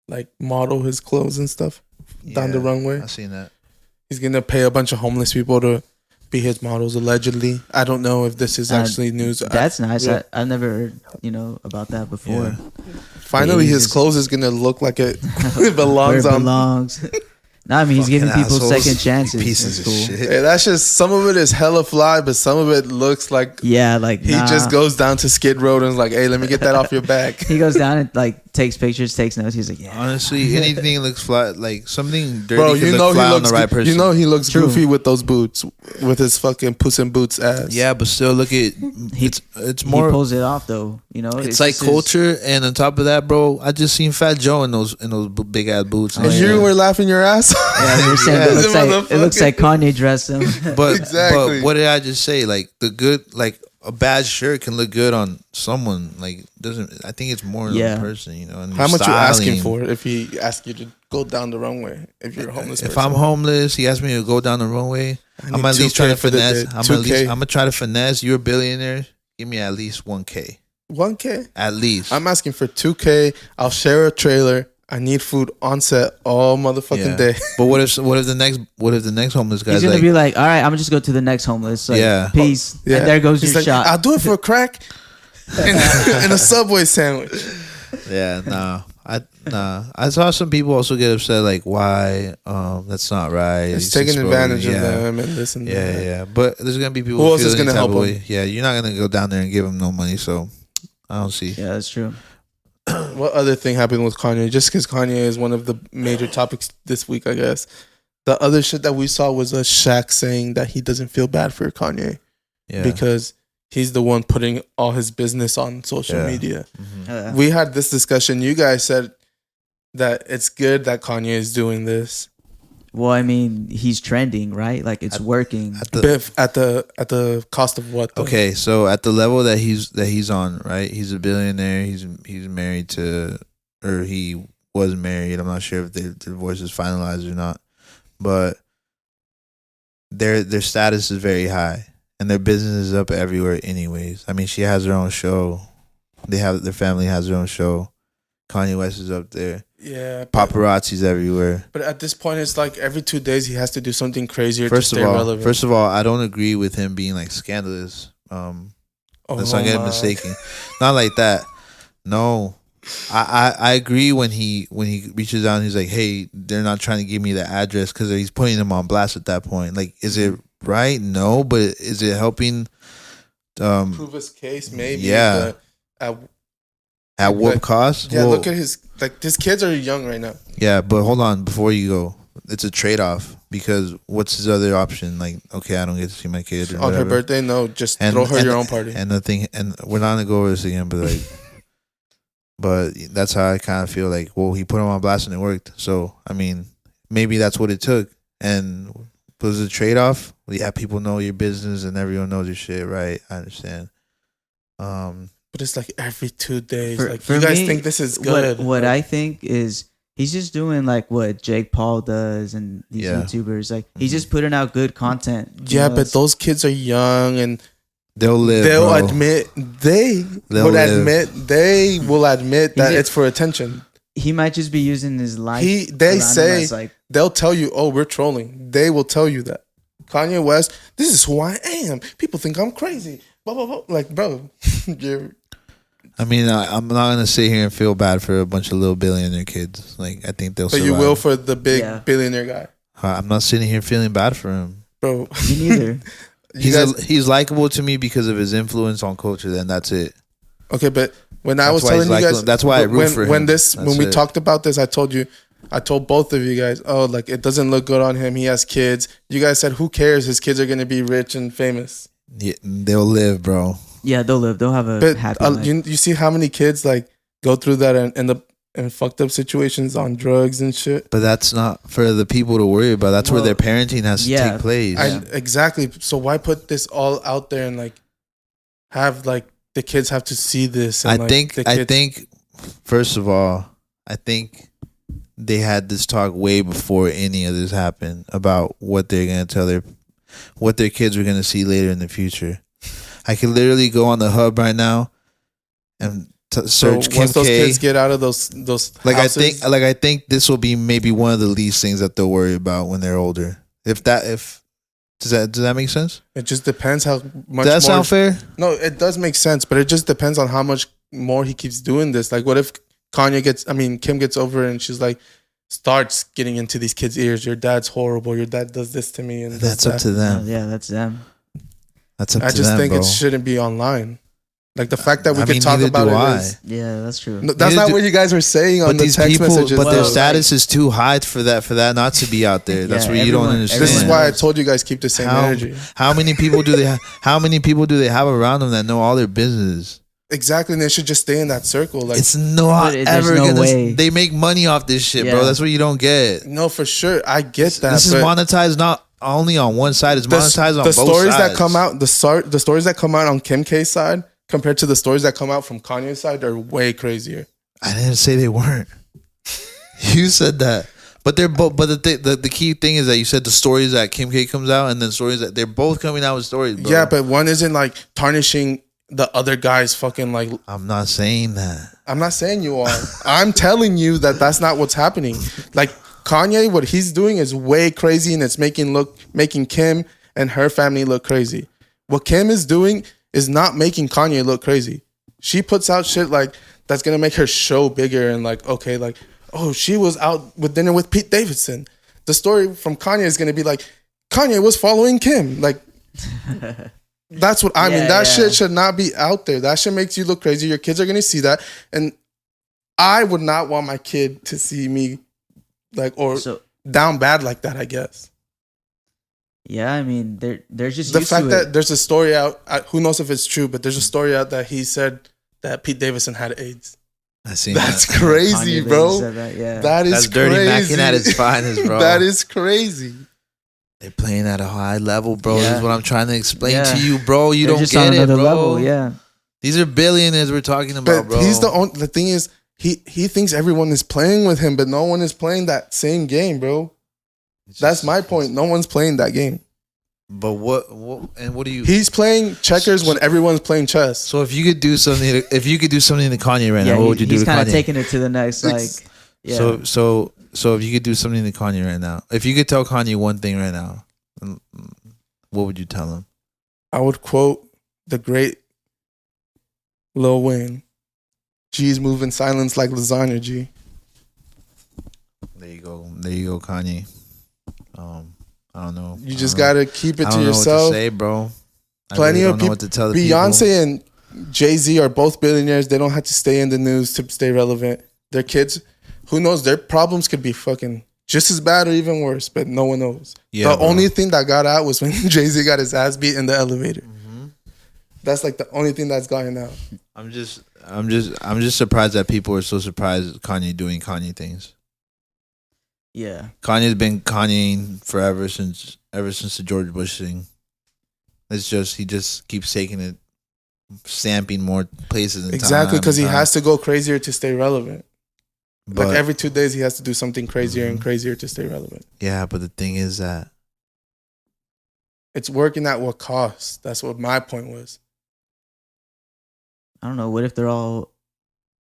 like model his clothes and stuff down the runway? I seen that. He's going to pay a bunch of homeless people to be his models, allegedly. I don't know if this is actually news. That's nice. Yeah. I've never heard, about that before. Yeah. Finally, his clothes is gonna look like it belongs on. No, I mean, he's giving people assholes. second chances. Pieces That's cool. of shit. Hey, that's just, some of it is hella fly, but some of it looks like he just goes down to Skid Row and is like, hey, let me get that off your back. He goes down and like takes pictures, takes notes. He's like, yeah. Honestly, anything looks fly, like something dirty. Bro, could look fly on the right person. You know he looks goofy with those boots, with his fucking Puss in Boots ass. Yeah, but still, look at it's more. He pulls it off though. It's like culture, and on top of that, bro, I just seen Fat Joe in those big ass boots. And you were laughing your ass. Yeah, you're saying it looks like Kanye dressed him. But exactly. But what did I just say? Like a bad shirt can look good on someone. Like doesn't. I think it's more on the person. And how much you asking for if he asks you to go down the runway? If you're a homeless person. If I'm homeless, he asked me to go down the runway. I'm at least trying to finesse. I'm gonna try to finesse. You're a billionaire. Give me at least $1K. $1K? At least. I'm asking for $2K. I'll share a trailer. I need food on set all motherfucking day. But what if the next homeless guy's He's gonna be like, all right, I'm gonna just go to the next homeless. Like, peace. Yeah. And there goes your like, shot. I'll do it for a crack and a Subway sandwich. Yeah, nah. I saw some people also get upset, like, why? That's not right. It's taking advantage of them and this and that. Yeah. But there's gonna be people Who who else feel is any gonna type help of them? way. Yeah, you're not gonna go down there and give them no money. So I don't see. Yeah, that's true. What other thing happened with Kanye? Just because Kanye is one of the major topics this week, I guess. The other shit that we saw was a Shaq saying that he doesn't feel bad for Kanye because he's the one putting all his business on social media. Mm-hmm. We had this discussion. You guys said that it's good that Kanye is doing this. Well, I mean, he's trending, right? Like it's working. At the cost of what? Though? Okay, so at the level that he's on, right? He's a billionaire. He's married to, or he was married. I'm not sure if the divorce is finalized or not, but their status is very high, and their business is up everywhere. Anyways, I mean, she has her own show. Their family has their own show. Kanye West is up there. Yeah, paparazzi's everywhere. But at this point, it's like every 2 days he has to do something crazier First to stay relevant. First of all, I don't agree with him being like scandalous. Let's not get mistaken. Not like that. No, I agree when he reaches out and he's like, hey, they're not trying to give me the address because he's putting them on blast at that point. Like, is it right? No, but is it helping? Prove his case, maybe. Yeah. At what cost? Yeah, look at his kids are young right now. Yeah, but hold on before you go. It's a trade off because what's his other option? Like, okay, I don't get to see my kid or on whatever. her birthday. No, just throw her your own party. And the thing, and we're not gonna go over this again, but like, but that's how I kind of feel like. Well, he put him on blast and it worked. So I mean, maybe that's what it took. And was it a trade off? Yeah, people know your business and everyone knows your shit, right? I understand. But it's like every 2 days. For you guys me, think this is good? What I think is he's just doing like what Jake Paul does and these YouTubers. Like he's just putting out good content. Yeah, but those kids are young and they'll live. They'll bro. admit they will admit that it's for attention. He might just be using his life. They say they'll tell you, "Oh, we're trolling." They will tell you that. Kanye West, this is who I am. People think I'm crazy. Blah blah blah. Like, bro, I mean, I'm not gonna sit here and feel bad for a bunch of little billionaire kids. Like, I think they'll. But survive. you will for the big billionaire guy. I'm not sitting here feeling bad for him, bro. Me neither. He's likable to me because of his influence on culture. Then that's it. Okay, but when I was telling you guys, that's why I root for him. When we talked about this, I told both of you guys, oh, like it doesn't look good on him. He has kids. You guys said, who cares? His kids are gonna be rich and famous. Yeah, they'll live, bro. Yeah, they'll live. They'll have a happy life. You see how many kids like go through that and end up in fucked up situations on drugs and shit. But that's not for the people to worry about. That's where their parenting has to take place. Exactly. So why put this all out there and like have like the kids have to see this? And, I think first of all, I think they had this talk way before any of this happened about what they're gonna tell what their kids are gonna see later in the future. I could literally go on the hub right now and search Kim once those K. kids get out of those houses, I think this will be maybe one of the least things that they'll worry about when they're older. Does that make sense? It just depends how much. Does that sound fair? No, it does make sense, but it just depends on how much more he keeps doing this. Like, what if Kim gets over it and she's like, starts getting into these kids' ears. Your dad's horrible. Your dad does this to me, and that's up to them. Yeah, that's them. That's up to them. I just think bro. It shouldn't be online. Like the fact that we could talk about it. Yeah, that's true. No, that's not what you guys were saying on the text messages. But their status is too high for that not to be out there. That's where you don't understand. This is why I told you guys keep the same energy. How many people do they? How many people do they have around them that know all their business? Exactly, and they should just stay in that circle. Like, it's not ever no gonna. Way. They make money off this shit, bro. That's what you don't get. No, for sure, I get that. This is monetized not only on one side; it's monetized on both sides. The stories that come out, the stories that come out on Kim K's side compared to the stories that come out from Kanye's side are way crazier. I didn't say they weren't. You said that, but they're both. But the key thing is that you said the stories that Kim K comes out, and then stories that they're both coming out with stories. Bro. Yeah, but one isn't like tarnishing the other guy's fucking like. I'm not saying that. I'm not saying you are. I'm telling you that that's not what's happening. Like Kanye, what he's doing is way crazy, and it's making Kim and her family look crazy. What Kim is doing is not making Kanye look crazy. she puts out shit like that's gonna make her show bigger and like, okay, like, oh, she was out with dinner with Pete Davidson. The story from Kanye is gonna be like, Kanye was following Kim. Like, that's what I mean. That shit should not be out there. That shit makes you look crazy. Your kids are gonna see that, and I would not want my kid to see me like down bad like that, I guess. Yeah, I mean, there's just the fact that there's a story out. Who knows if it's true, but there's a story out that he said that Pete Davidson had AIDS. I seen That's that. crazy, bro. That, yeah. That's dirty crazy. macking at its finest, bro. That is crazy. They're playing at a high level, bro. Yeah. This is what I'm trying to explain to you, bro. You They're don't just get on it, another bro. level, yeah. These are billionaires we're talking about, But bro. he's the thing is, he thinks everyone is playing with him, but no one is playing that same game, bro. That's my point. No one's playing that game. But what do you? He's playing checkers when everyone's playing chess. So if you could do something, to Kanye right now, what would you do he's to kind of Kanye? taking it to the next, like, yeah. So if you could do something to Kanye right now, if you could tell Kanye one thing right now, what would you tell him? I would quote the great Lil Wayne. G's move in silence like lasagna, G. There you go, Kanye. I don't know. You just gotta keep it I to don't know yourself. what to say, bro. Plenty I really of don't know people. what to tell the Beyonce people. and Jay-Z are both billionaires. They don't have to stay in the news to stay relevant. Their kids, who knows? Their problems could be fucking just as bad or even worse, but no one knows. Yeah, the bro. only thing that got out was when Jay-Z got his ass beat in the elevator. Mm-hmm. That's like the only thing that's gotten out. I'm just surprised that people are so surprised Kanye doing Kanye things. Yeah. Kanye's been Kanyeing ever since the George Bush thing. It's just he just keeps taking it, stamping more places in Exactly, time because he and time. has to go crazier to stay relevant. But, Like every 2 days, he has to do something crazier and crazier to stay relevant. yeah, but the thing is that It's working at what cost? That's what my point was. I don't know. What if they're all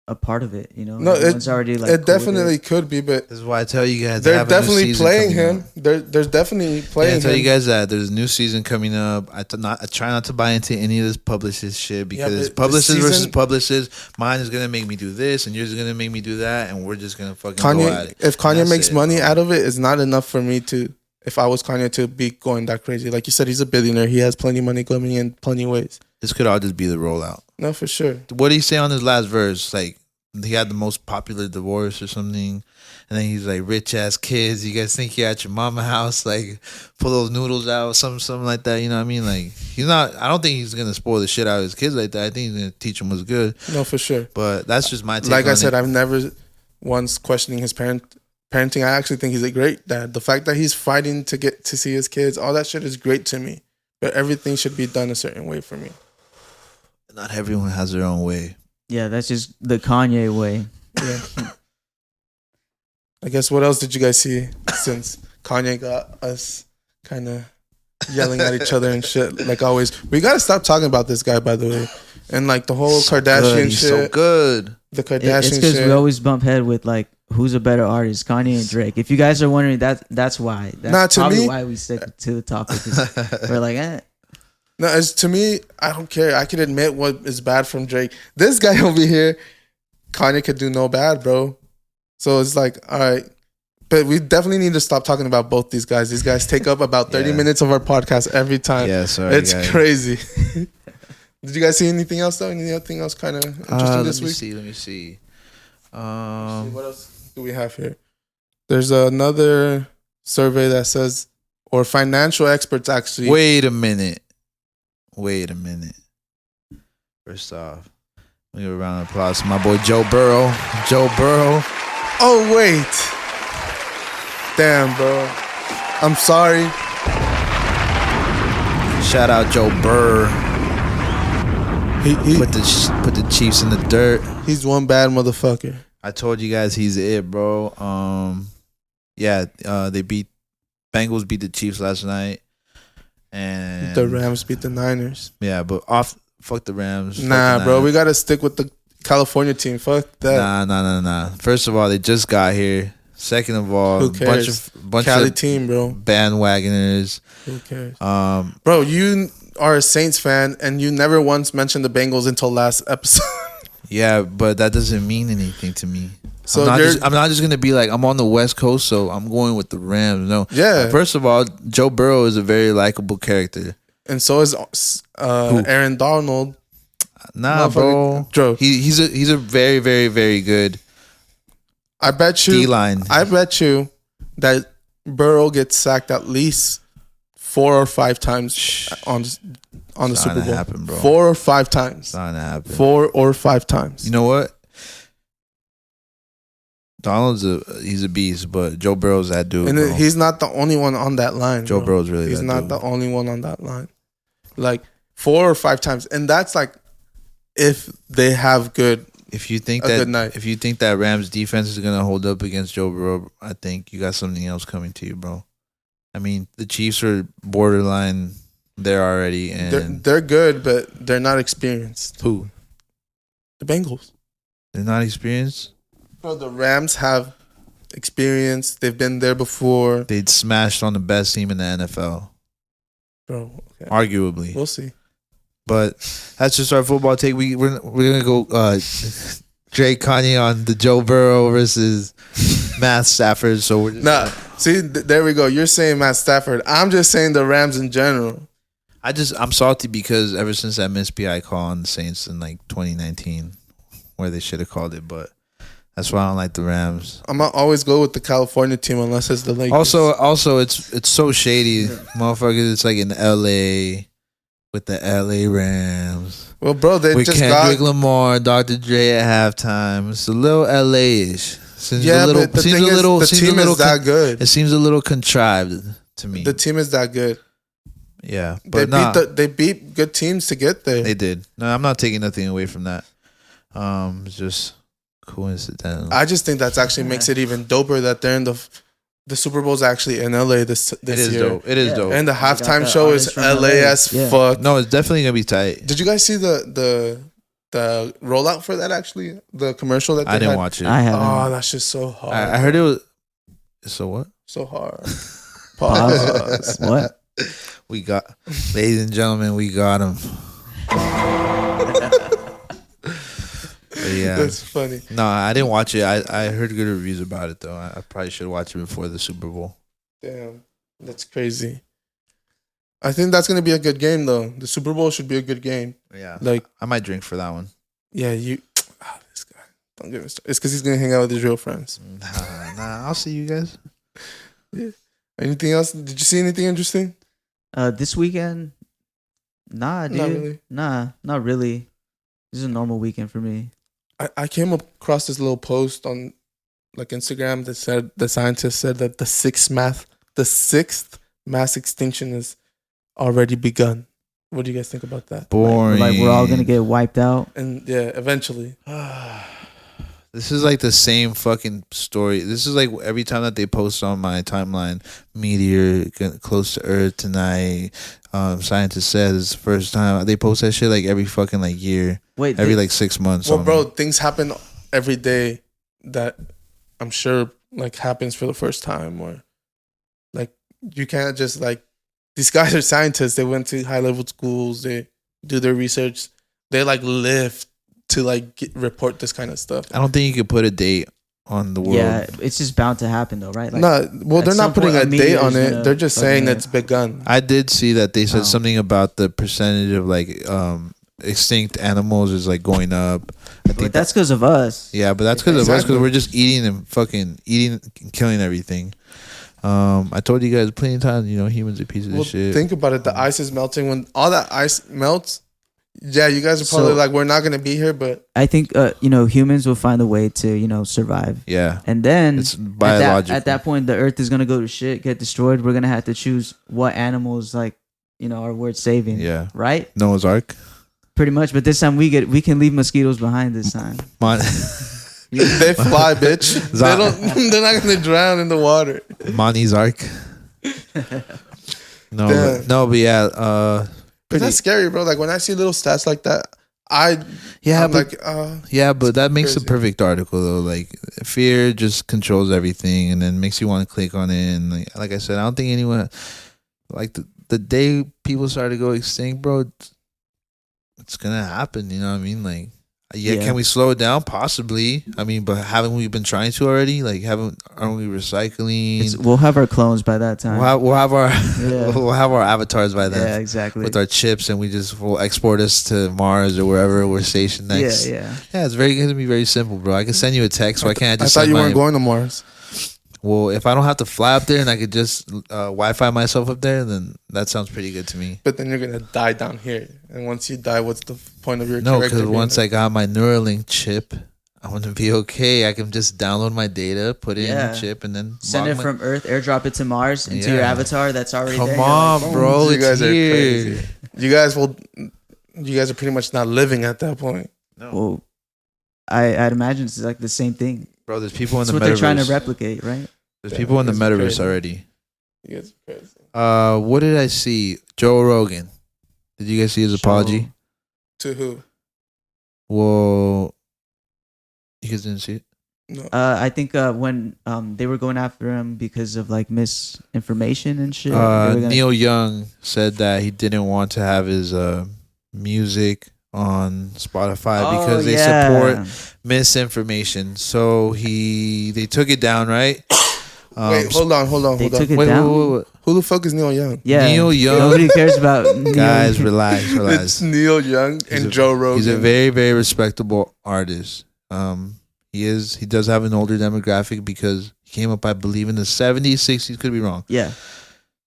a part of it? You know, No, everyone's already like. It definitely could be, but this is why I tell you guys they're they have a new definitely season playing coming him. up. There's definitely playing I tell him. you guys that there's a new season coming up. I try not to buy into any of this publicist shit because but publicist the versus season- publicist. Mine is gonna make me do this, and yours is gonna make me do that, and we're just gonna fucking go at Kanye, it. if Kanye That's makes it, money bro. out of it, it's not enough for me to. If I was Kanye, to be going that crazy, like you said, he's a billionaire. He has plenty of money coming in plenty of ways. This could all just be the rollout. No, for sure. What did he say on his last verse? Like he had the most popular divorce or something, and then he's like, "Rich ass kids, you guys think you're at your mama house? Like pull those noodles out, something like that." You know what I mean? Like he's not. I don't think he's gonna spoil the shit out of his kids like that. I think he's gonna teach them what's good. No, for sure. But that's just my take. Like I on said, it. I've never once questioning his parenting. I actually think he's a great dad. The fact that he's fighting to get to see his kids, all that shit is great to me. But everything should be done a certain way for me. Not everyone has their own way. Yeah, that's just the Kanye way. Yeah. I guess what else did you guys see since Kanye got us kind of yelling at each other and shit? Like always, we gotta stop talking about this guy, by the way, and like the whole Kardashian Good. He's shit. so good. The Kardashian It's because shit. we always bump head with like who's a better artist, Kanye and Drake. If you guys are wondering, that's why. That's Nah, to probably me- why we stick to the topic. 'Cause we're like, No, as to me, I don't care. I can admit what is bad from Drake. This guy over here, Kanye could do no bad, bro. So it's like, all right. But we definitely need to stop talking about both these guys. These guys take up about 30 Yeah. minutes of our podcast every time. Yeah, sorry, It's guys. crazy. Did you guys see anything else, though? Anything else kind of interesting this week? Let me see. What else do we have here? There's another survey that says, or financial experts actually. Wait a minute. First off, let me give a round of applause to my boy Joe Burrow. Oh, wait. Damn, bro. I'm sorry. Shout out Joe Burr. He Put the Chiefs in the dirt. he's one bad motherfucker. I told you guys he's it, bro. Bengals beat the Chiefs last night. And The Rams beat the Niners. Yeah, but fuck the Rams. Fuck Nah, the bro. Niners. We got to stick with the California team. Fuck that. Nah. First of all, they just got here. Second of all, Who cares? bunch Cali of team, bro. bandwagoners. Who cares? Um, Bro, you are a Saints fan and you never once mentioned the Bengals until last episode. Yeah, but that doesn't mean anything to me. So I'm not just gonna be like, I'm on the West Coast, so I'm going with the Rams. No. Yeah. First of all, Joe Burrow is a very likable character. and so is Aaron Donald. Nah, bro. Joe. He's a very, very, very good I bet you. D-line. I bet you that Burrow gets sacked at least 4 or 5 times on the Super Bowl. Happen, bro. 4 or 5 times. It's not gonna happen. 4 or 5 times. You know what? Donald's he's a beast, but Joe Burrow's that dude. And bro. he's not the only one on that line. Joe bro. Burrow's really He's that not dude. the only one on that line. Like 4 or 5 times, and that's like if they have good. If you think a good night. if you think that Rams defense is gonna hold up against Joe Burrow, I think you got something else coming to you, bro. I mean, the Chiefs are borderline there already, and They're good, but they're not experienced. who? The Bengals. They're not experienced. Bro, the Rams have experience. They've been there before. They'd smashed on the best team in the NFL, Bro, okay. arguably. We'll see. But that's just our football take. We're gonna go Drake Kanye on the Joe Burrow versus Matt Stafford. So we're just Nah, see, there we go. You're saying Matt Stafford. I'm just saying the Rams in general. I'm salty because ever since that missed PI call on the Saints in like 2019, where they should have called it, but that's why I don't like the Rams. I'm gonna always go with the California team unless it's the Lakers. Also, it's so shady, motherfuckers. It's like in LA with the LA Rams. well, bro, they With just Kendrick got. Lamar, Dr. Dre at halftime. It's a little LA-ish. Seems Yeah, a little, but the seems thing a is, little, the seems team a little is that good. It seems a little contrived to me. The team is that good. Yeah, They but they beat good teams to get there. they did. No, I'm not taking nothing away from that. It's just coincidental. I just think that's actually makes it even doper that they're in the Super Bowl's actually in LA this It is year. dope. It is Yeah. dope. And the They got halftime the show is artists from LA LA. as Yeah. fuck. No, it's definitely gonna be tight. Did you guys see the rollout for that actually? The commercial that they I didn't had? watch it. I I, haven't. Oh, that's just so hard. I heard it was. So what? So hard. Pause. What? We got, ladies and gentlemen, we got him. Yeah. That's funny. No, I didn't watch it. I heard good reviews about it though. I probably should watch it before the Super Bowl. Damn. That's crazy. I think that's gonna be a good game though. The Super Bowl should be a good game. Yeah. Like, I might drink for that one. yeah, this guy. Don't give us. It's because he's gonna hang out with his real friends. Nah, I'll see you guys. Anything else? Did you see anything interesting? This weekend, nah, dude. Not really. Nah, not really. This is a normal weekend for me. I came across this little post on like Instagram that said the scientist said that the sixth mass extinction is already begun. What do you guys think about that? Boring. Like we're all gonna get wiped out. And yeah, eventually. This is like the same fucking story. This is like every time that they post on my timeline, meteor close to Earth tonight. Scientist says it's the first time they post that shit like every fucking like year. Wait, Every like 6 months. Well, bro, things happen every day that I'm sure like happens for the first time, or like you can't just like these guys are scientists. They went to high level schools. They do their research. They like live to like report this kind of stuff. I don't think you could put a date on the world. yeah, it's just bound to happen though, right? Like, No, well, at they're some not putting point, a a date on meteor's it. gonna They're just saying fucking- it's begun. I did see that they said Oh. something about the percentage of like extinct animals is like going up. I but think that's because of us. yeah, but that's because of us Exactly. because we're just eating and killing everything. I told you guys plenty of times, humans are pieces Well, of shit. think about it. The ice is melting. When all that ice melts, yeah, you guys are probably So- like, we're not gonna be here, but I think humans will find a way to survive, yeah, and then it's biological. at that point the Earth is gonna go to shit, get destroyed. We're gonna have to choose what animals are worth saving. Yeah. right. Noah's Ark. Pretty much, but this time we can leave mosquitoes behind. This time, they fly, bitch. They don't. They're not gonna drown in the water. Monty's Ark. Damn. But yeah, But that's scary, bro. Like when I see little stats like that, I'm but like, but that makes crazy. a perfect article though. Like fear just controls everything, and then makes you want to click on it. And like I said, I don't think anyone like the day people started to go extinct, bro. It's gonna happen. You know what I mean? Like Yeah, Yeah. can we slow it down? Possibly. I mean, but haven't we been trying to already? Like, aren't we recycling? We'll have our clones by that time. We'll have our Yeah. we'll have our avatars by then. Yeah, exactly. With our chips, and we'll export us to Mars or wherever we're stationed next. Yeah. It's gonna be very simple, bro. I can send you a text. Why can't I just? I thought send you my- weren't going to Mars. Well, if I don't have to fly up there and I could just Wi-Fi myself up there, then that sounds pretty good to me. But then you're gonna die down here, and once you die, what's the point of your No, character? because being once there? I got my Neuralink chip, I'm gonna be okay. I can just download my data, put it in Yeah. the chip, and then Send log it my- from Earth, airdrop it to Mars into Yeah. your avatar that's already there. Come You're on, like, bro. you It's guys are here. crazy. You guys are pretty much not living at that point. Well, I'd imagine it's like the same thing. Bro, there's people in That's the what metaverse. they're trying to replicate, right? There's Yeah, people in the you guys are metaverse crazy. already. You guys are crazy. What did I see? Joe Rogan. Did you guys see his apology? To who? Well, you guys didn't see it. No. I think when they were going after him because of like misinformation and shit. they were gonna- Neil Young said that he didn't want to have his music on Spotify because they support misinformation. So they took it down, right? Wait, hold on. They took it wait, down. wait. Who the fuck is Neil Young? Yeah, Neil Young. Nobody cares about Neil. Guys, relax. It's Neil Young and Joe Rogan. He's a very, very respectable artist. He does have an older demographic because he came up, I believe, in the 70s, 60s. Could be wrong. Yeah,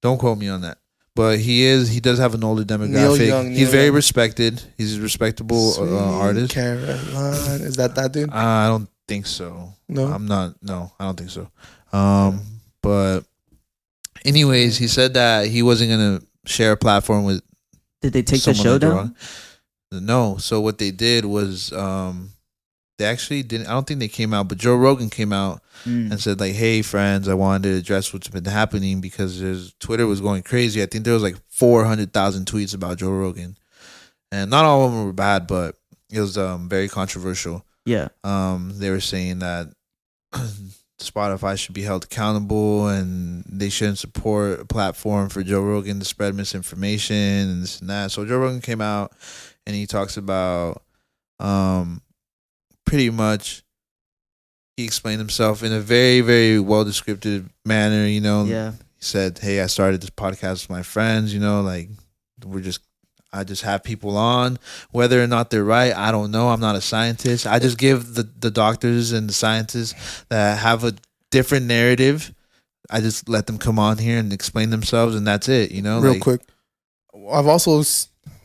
Don't quote me on that. But he does have an older demographic. Young, He's Neil very Young. respected. He's a respectable Sweet artist. Caroline. Is that dude? I don't think so. No. I'm not. No, I don't think so. But anyways, he said that he wasn't gonna share a platform with. did they take the someone show like Joe down? Rogan. No. So what they did was, they actually didn't. I don't think they came out, but Joe Rogan came out and said like, "Hey, friends, I wanted to address what's been happening because Twitter was going crazy. I think there was like 400,000 tweets about Joe Rogan, and not all of them were bad, but it was very controversial. Yeah, They were saying that Spotify should be held accountable and they shouldn't support a platform for Joe Rogan to spread misinformation and this and that. So Joe Rogan came out and he talks about pretty much he explained himself in a very, very well descriptive manner, you know. yeah. He said, "Hey, I started this podcast with my friends, you know, like I just have people on. Whether or not they're right, I don't know. I'm not a scientist. I just give the doctors and the scientists that have a different narrative. I just let them come on here and explain themselves, and that's it. You know, Real like, quick. I've also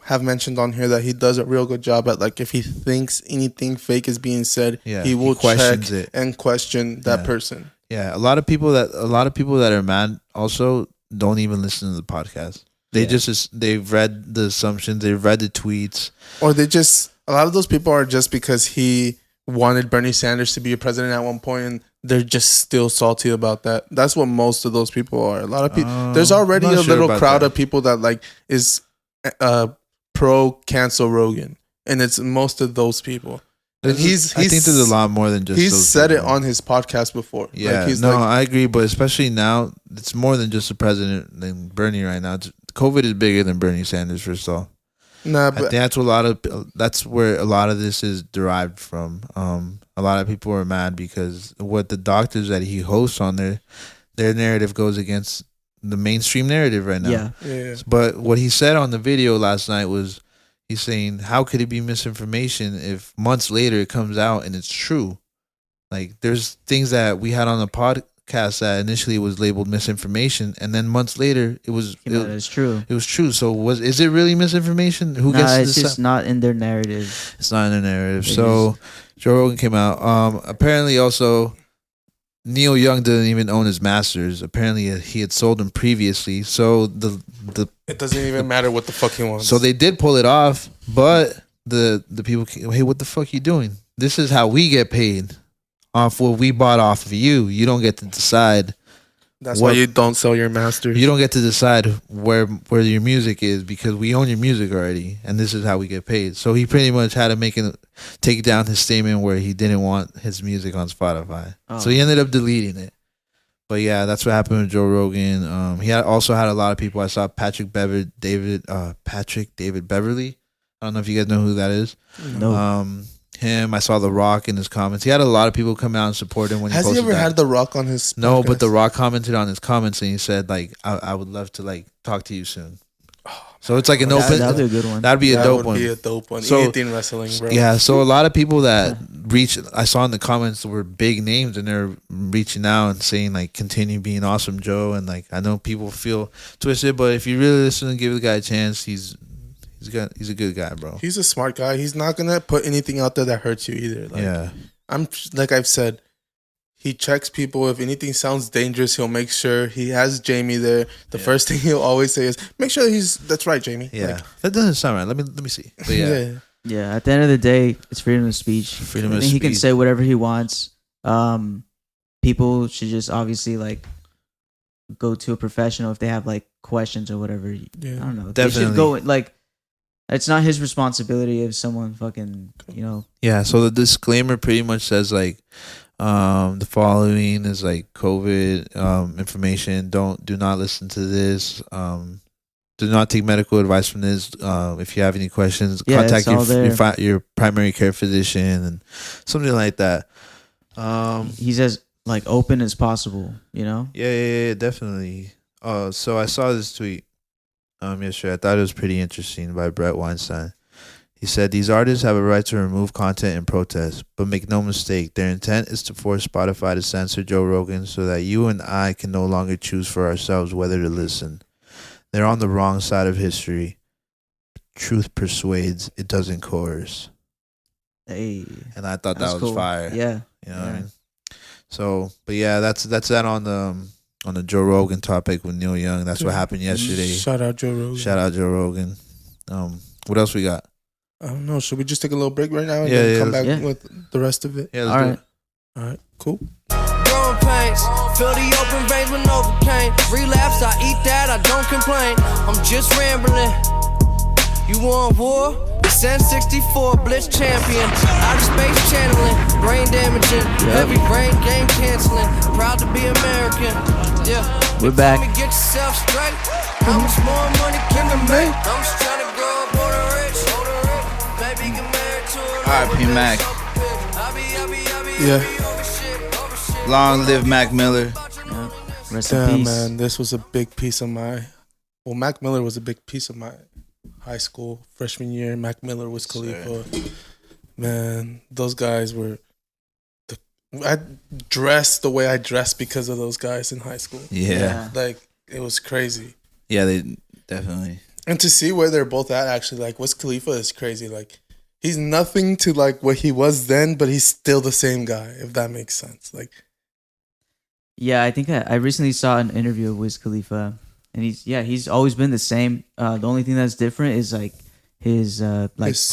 have mentioned on here that he does a real good job at like if he thinks anything fake is being said, Yeah, he will he questions check it. and question that Yeah. person. Yeah, a lot of people that are mad also don't even listen to the podcast. They they've read the assumptions, they've read the tweets. Or a lot of those people are just because he wanted Bernie Sanders to be a president at one point and they're just still salty about that. That's what most of those people are. A lot of people, there's already I'm a not sure little about crowd that. of people that like is pro cancel Rogan. And it's most of those people. And I think there's a lot more than just. He's those said it people. on his podcast before. Yeah, Like, he's no, like, I agree, but especially now, it's more than just the president than Bernie right now. COVID is bigger than Bernie Sanders, first of all. nah, I but think that's where a lot of this is derived from. A lot of people are mad because what the doctors that he hosts on their narrative goes against the mainstream narrative right now. Yeah. But what he said on the video last night was, he's saying, how could it be misinformation if months later it comes out and it's true? Like, there's things that we had on the podcast that initially was labeled misinformation, and then months later it was It's true. it was true. So is it really misinformation? Who gets Nah, to it's decide? just not in their narrative. It's not in the narrative. It So Joe Rogan came out. Apparently, also Neil Young didn't even own his masters. Apparently, he had sold them previously. So it doesn't even matter what the fuck he wants. so they did pull it off, but the people, hey, what the fuck you doing? This is how we get paid off what we bought off of you. You don't get to decide. That's what- why you don't sell your masters. You don't get to decide where your music is because we own your music already, and this is how we get paid. So he pretty much had to take down his statement where he didn't want his music on Spotify. So he ended up deleting it. But yeah, that's what happened with Joe Rogan. He also had a lot of people. I saw Patrick David Beverly. I don't know if you guys know who that is. No. him. I saw The Rock in his comments. He had a lot of people come out and support him when Has he he posted ever that. had The Rock on his No, podcast? but The Rock commented on his comments and he said like, I would love to like talk to you soon. So it's like an open. That'd be a good one. That'd be a that dope would one. be a dope one. So- Anything wrestling, bro. Yeah, so a lot of people that I saw in the comments were big names, and they're reaching out and saying like, "Continue being awesome, Joe." And like, I know people feel twisted, but if you really listen and give the guy a chance, he's a good guy, bro. He's a smart guy. He's not gonna put anything out there that hurts you either. Like, Yeah, I'm like I've said, he checks people. If anything sounds dangerous, he'll make sure he has Jamie there. The first thing he'll always say is, "Make sure that's right, Jamie." yeah. Like, That doesn't sound right. Let me see. But yeah, Yeah, at the end of the day, it's freedom of speech. Freedom I of think he can speech. say whatever he wants. People should just obviously like go to a professional if they have like questions or whatever. I don't know. They Definitely. should go like. It's not his responsibility if someone fucking yeah. So the disclaimer pretty much says like, the following is like COVID information. Do not listen to this. Do not take medical advice from this. If you have any questions, Yeah, contact it's all there. your primary care physician and something like that. he's as like open as possible. Yeah, definitely. So I saw this tweet yesterday. I thought it was pretty interesting by Brett Weinstein. He said, "These artists have a right to remove content and protest, but make no mistake, their intent is to force Spotify to censor Joe Rogan so that you and I can no longer choose for ourselves whether to listen. They're on the wrong side of history. Truth persuades, it doesn't coerce." Hey, And I thought that's that was cool. fire. Yeah, You know what I mean? So, but yeah, that's that on the Joe Rogan topic with Neil Young. That's what happened yesterday. Shout out Joe Rogan. Shout out Joe Rogan. What else we got? I don't know. Should we just take a little break right now and Yeah, then yeah, come back yeah. with the rest of it? Yeah, all let's do right. it. All right, cool. Growing pains, feel the open veins with Novocaine. Relapse, I eat that, I don't complain. I'm just rambling. You want war? It's N64 Blitz champion. Outer space channeling, brain damaging, heavy brain game canceling. Proud to be American. Yeah, We're back. Tell me, get yourself straight. How much more money can I make? I'm just trying to grow up on the rich. Maybe get married to a Alright, P Mac. Yeah. Long live Mac Miller. Rest in Damn, peace. man, this was a big piece of Mac Miller was a big piece of my high school freshman year. Mac Miller was Khalifa. Man, those guys were. I dressed the way I dressed because of those guys in high school. Yeah. Like, it was crazy. Yeah, they definitely. And to see where they're both at, actually, like, Wiz Khalifa is crazy. Like, he's nothing to, like, what he was then, but he's still the same guy, if that makes sense. Like, Yeah, I think I recently saw an interview with Wiz Khalifa, and he's always been the same. The only thing that's different is like his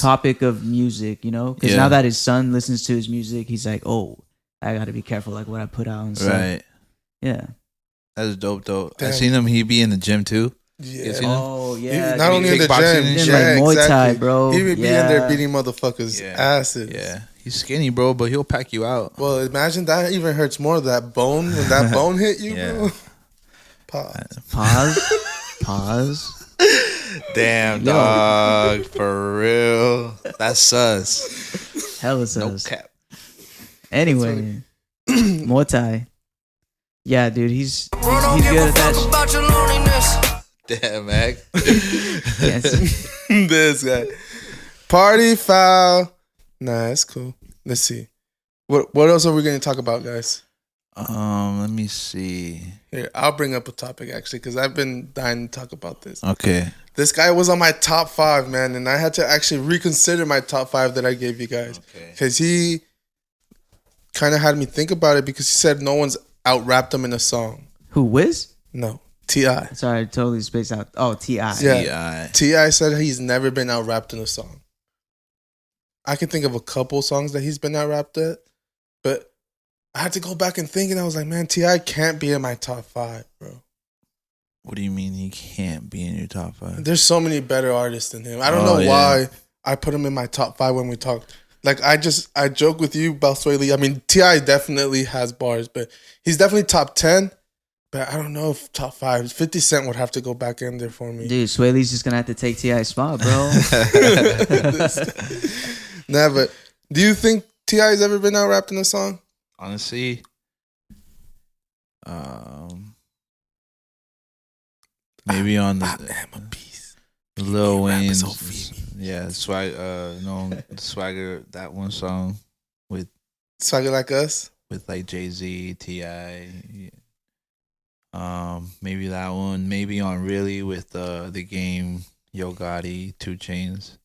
topic of music, because Yeah. now that his son listens to his music, he's like, oh, I got to be careful like what I put out and stuff. Right. Yeah. That's dope, though. I Damn. seen him. He be in the gym too. yeah. seen him? Oh yeah. Not only in the kickboxing gym, and shit. yeah, Like Muay Thai, exactly. bro. He would be in Yeah. there beating motherfuckers' Yeah. asses. Yeah, he's skinny, bro, but he'll pack you out. Well, imagine that even hurts more. That bone, when that bone hit you, Yeah. bro. Pause. Pause. Damn, Yo. dog. For real. That's sus. Hella No sus. cap. Anyway, Muay Thai. Yeah, dude, he's Bro, don't he's give good a at that. fuck about your loneliness. Damn, Mac. Yes. This guy. Party foul. Nah, it's cool. Let's see. What else are we going to talk about, guys? Let me see. Here, I'll bring up a topic, actually, because I've been dying to talk about this. Okay. This guy was on my top 5, man, and I had to actually reconsider my top 5 that I gave you guys. Okay. Because he kind of had me think about it because he said no one's out-rapped him in a song. Who, Wiz? No, T.I. Sorry, I totally spaced out. Oh, T.I. Yeah. T.I. said he's never been out-rapped in a song. I can think of a couple songs that he's been out-rapped at, but I had to go back and think, and I was like, man, T.I. can't be in my top 5, bro. What do you mean he can't be in your top 5? There's so many better artists than him. I don't Oh, know yeah. why I put him in my top 5 when we talked. Like, I joke with you about Sway Lee. I mean, T.I. definitely has bars, but he's definitely top 10. But I don't know if top 5. 50 Cent would have to go back in there for me. Dude, Sway Lee's just gonna have to take T.I.'s spot, bro. Nah, but Do you think T.I.'s ever been out rapped in a song? Honestly, maybe on the Lil Wayne's, Swagger, that one song with Swagger Like Us? With like Jay-Z, T.I. Maybe that one. Maybe on Really with the Game, Yo Gotti, 2 Chainz.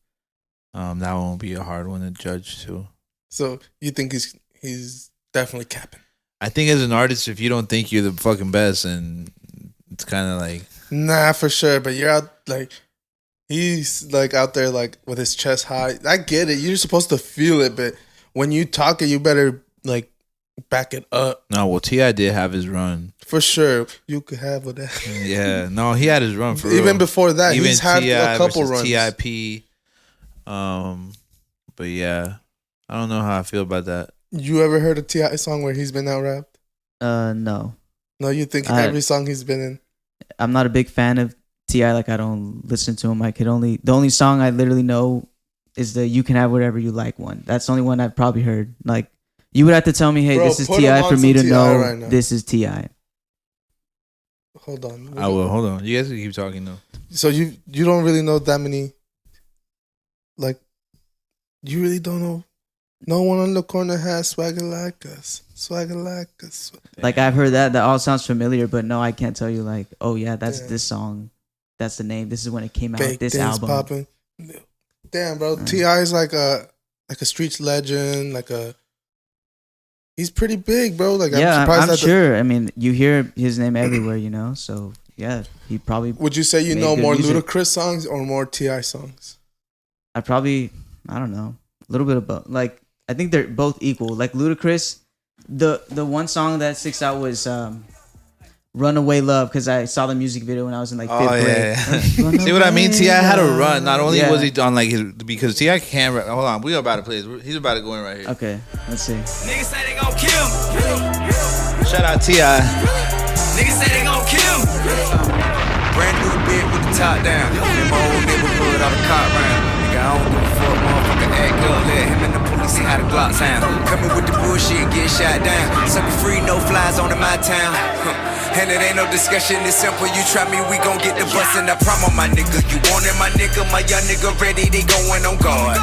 That one will be a hard one to judge too. So you think he's definitely capping? I think as an artist, if you don't think you're the fucking best, and it's kind of like, nah, for sure. But you're out like, he's like out there like with his chest high. I get it. You're supposed to feel it, but when you talk it, you better like back it up. No, well, T.I. did have his run. For sure. You could have with that. Yeah. No, he had his run for Even real. before that, Even he's had a couple runs. TIP. But yeah, I don't know how I feel about that. You ever heard a T.I. song where he's been out rapped? No. No, you think every song he's been in? I'm not a big fan of T.I. Like, I don't listen to him. The only song I literally know is the "You Can Have Whatever You Like" one. That's the only one I've probably heard. Like, you would have to tell me, hey, this is T.I. for me to know right this is T.I. Hold on. I will. Hold on. You guys can keep talking though. So you don't really know that many. Like, you really don't know. No one on the corner has swagger like us. Swagger like us. Like, I've heard that. That all sounds familiar, but no, I can't tell you, like, oh, yeah, that's this song. That's the name. This is when it came out. Big this things album. Popping. Damn, bro. T.I. is like a streets legend. He's pretty big, bro. Like, yeah, I'm sure. I mean, you hear his name everywhere, you know? So, yeah, he probably. Would you say you know more Ludacris songs or more T.I. songs? I don't know. A little bit of both. Like, I think they're both equal. Like, Ludacris, the one song that sticks out was Runaway Love, because I saw the music video when I was in like 5th grade. Yeah. See what I mean? T.I. had a run. Not only was he on like his, because T.I. can't rap. Hold on, we are about to play this. He's about to go in right here. Okay, let's see. Niggas say they gon' kill me. Shout out T.I. Niggas say they gon' kill me. Brand new bit with the top down. In my old neighborhood, all the cop round. Nigga, I don't give a fuck, motherfucker, act up. Let him and the police see how the Glock sound. Coming with the bullshit, get shot down. Sucker free, no flies on in my town. And it ain't no discussion, it's simple. You try me, we gon' get the bus. And I promise my nigga, you want it, my nigga. My young nigga ready, they going on guard.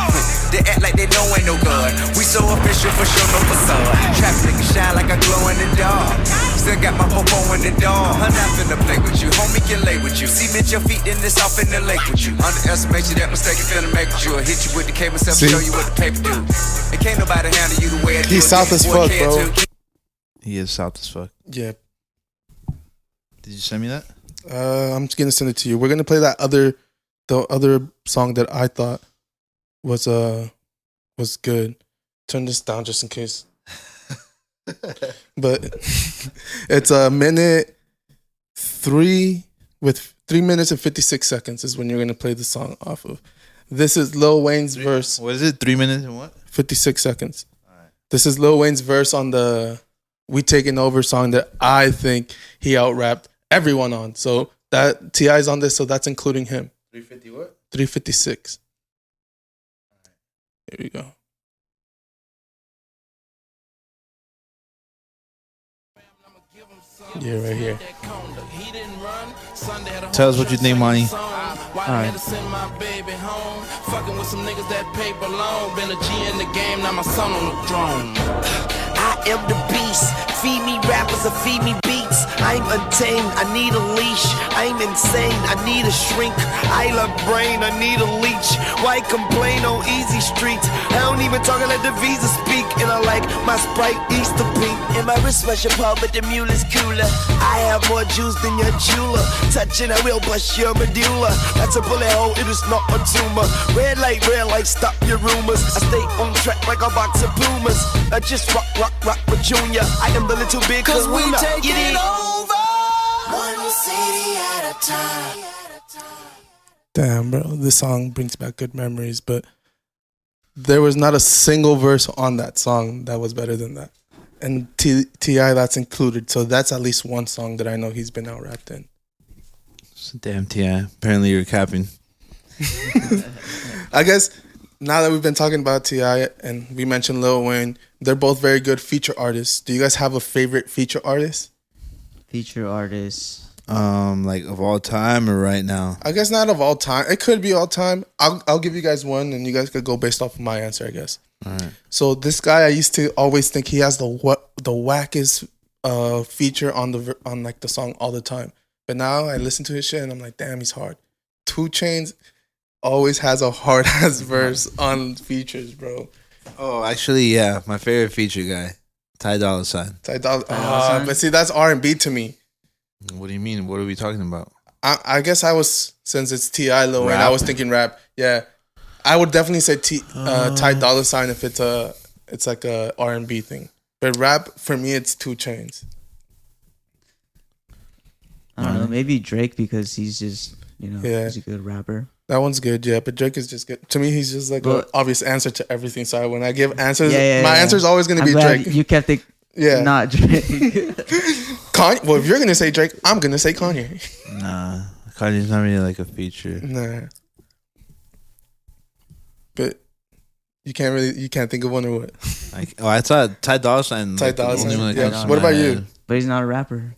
They act like they know ain't no God. We so official for sure, no facade. Trap nigga shine like I glow in the dark. Still got my popo in the dark. I'm not finna play with you, homie can lay with you. Cement your feet, then it's off in the lake with you. Underestimate you, that mistake you finna make with you. I'll hit you with the cable myself, show you what the paper do. And can't nobody handle you the way I do. He's south as fuck, bro. He is south as fuck. Yeah. Did you send me that? I'm just gonna send it to you. We're gonna play the other song that I thought was good. Turn this down just in case. But it's a minute 3 with 3 minutes and 56 seconds is when you're gonna play the song off of. This is Lil Wayne's verse. What is it? 3 minutes and what? 56 seconds. All right. This is Lil Wayne's verse on the We Taking Over song that I think he out-rapped everyone on. So that T.I.'s on this, so that's including him. 350 what? 356. Here we go. Yeah, right here. Tell us what you think, Monty. Alright. Fucking with some niggas that pay belong. Been a G in the game, now my son on the throne. I am the beast. Feed me rappers or feed me beats. I'm untamed, I need a leash. I'm insane, I need a shrink. I love brain, I need a leech. Why complain on easy streets? I don't even talk, I let the visa speak. And I like my Sprite Easter pink. And my wrist was your paw, but the mule is cooler. I have more juice than your jeweler. Touching, I will bust your medulla. That's a bullet hole, it is not a tumor. Red light, stop your rumors. I stay on track like a box of Pumas. I just rock with Junior. I am the little big cause we taking it over. One city at a time. Damn, bro. This song brings back good memories, but there was not a single verse on that song that was better than that. And T.I. that's included, so that's at least one song that I know he's been out-rapped in. Damn T.I. Apparently you're capping. I guess now that we've been talking about T.I. and we mentioned Lil Wayne, they're both very good feature artists. Do you guys have a favorite feature artist? Feature artists. Like of all time or right now? I guess not of all time. It could be all time. I'll give you guys one, and you guys could go based off of my answer, I guess. All right. So this guy, I used to always think he has the wackest feature on like the song all the time. But now I listen to his shit and I'm like, damn, he's hard. 2 Chainz always has a hard ass verse on features, bro. Oh, actually, yeah, my favorite feature guy, Ty Dolla $ign. Ty Dolla $ign. But see, that's R&B to me. What do you mean? What are we talking about? I guess I was, since it's T.I. Lil Wayne, I was thinking rap. Yeah, I would definitely say Ty Dolla $ign if it's like a R&B thing. But rap for me, it's 2 Chainz. I don't know, maybe Drake because he's just he's a good rapper. That one's good, yeah. But Drake is just good. To me, he's just like an obvious answer to everything. So when I give answers, my answer is always going to be Drake. You kept it. Yeah, not Drake. Kanye. Well, if you're gonna say Drake, I'm gonna say Kanye. Nah, Kanye's not really like a feature. Nah, but you can't think of one or what? I thought Ty Dolla $ign. Ty Dolla $ign. Yeah. What about you? But he's not a rapper.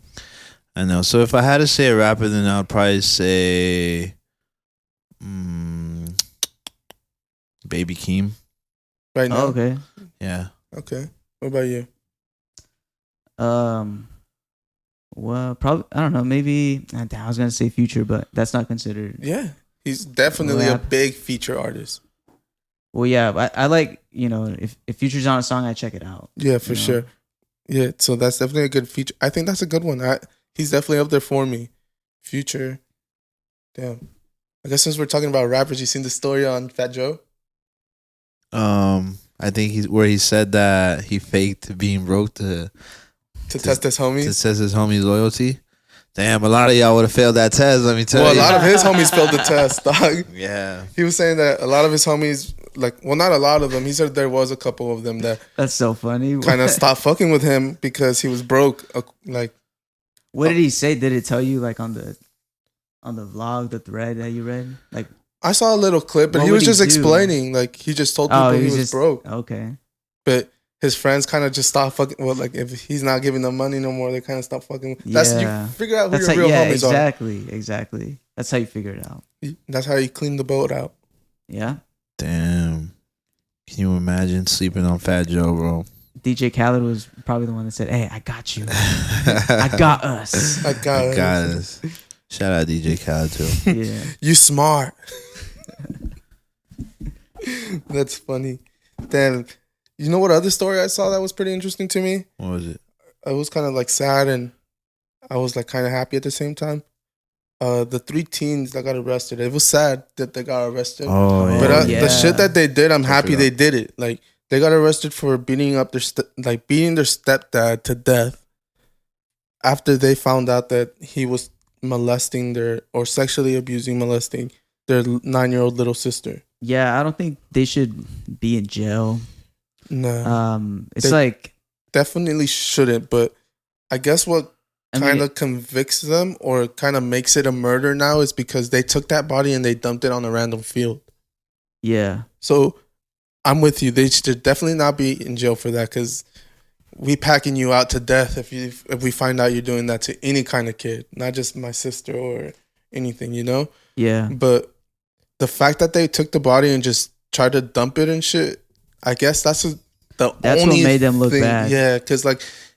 I know. So if I had to say a rapper, then I'd probably say, Baby Keem. Right now. Oh, okay. Yeah. Okay. What about you? Well, probably I don't know. Maybe I was gonna say Future, but that's not considered. Yeah, he's definitely a big feature artist. Well, yeah, I like if Future's on a song, I check it out. Yeah, for sure. Yeah, so that's definitely a good feature. I think that's a good one. He's definitely up there for me. Future. Damn. I guess since we're talking about rappers, you seen the story on Fat Joe? I think he said that he faked being broke to test his homies. To test his homies' loyalty. Damn, a lot of y'all would have failed that test. Let me tell you. Well, a lot of his homies failed the test, dog. Yeah. He was saying that a lot of his homies, not a lot of them. He said there was a couple of them that. That's so funny. Kind of stopped fucking with him because he was broke. What did he say? Did it tell you on the vlog, the thread that you read? I saw a little clip, but he was just explaining. He just told people he was broke. Okay. But his friends kind of just stopped fucking. Well, if he's not giving them money no more, they kind of stop fucking. You figure out who your real homies are. Exactly. That's how you figure it out. That's how you clean the boat out. Yeah. Damn. Can you imagine sleeping on Fat Joe, bro? DJ Khaled was probably the one that said, "Hey, I got you. I got us. I got us." Shout out DJ Khaled too. Yeah. You smart. That's funny. Damn. You know what other story I saw that was pretty interesting to me? What was it? It was kind of sad and I was kind of happy at the same time. The 3 teens that got arrested. It was sad that they got arrested. Oh, yeah. But the shit that they did, I'm happy they did it. They got arrested for beating up beating their stepdad to death after they found out that he was molesting sexually molesting their 9-year-old little sister. Yeah, I don't think they should be in jail. No. It's definitely shouldn't, but I guess what kind of convicts them or kind of makes it a murder now is because they took that body and they dumped it on a random field. Yeah. So I'm with you. They should definitely not be in jail for that because we packing you out to death if we find out you're doing that to any kind of kid, not just my sister or anything, Yeah. But the fact that they took the body and just tried to dump it and shit, I guess that's only what made them look bad. Yeah, because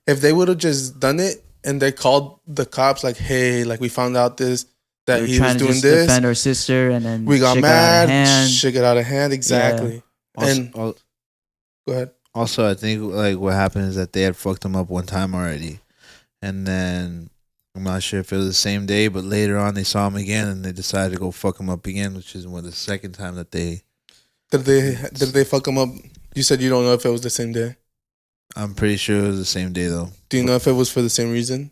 if they would have just done it and they called the cops hey, we found out that he was doing this, defend our sister, and then we got mad, shit got out of hand. Exactly. Yeah. And go ahead. Also, I think what happened is that they had fucked him up one time already, and then I'm not sure if it was the same day, but later on they saw him again and they decided to go fuck him up again, which is the second time that they. Did they fuck him up? You said you don't know if it was the same day. I'm pretty sure it was the same day though. Do you know if it was for the same reason?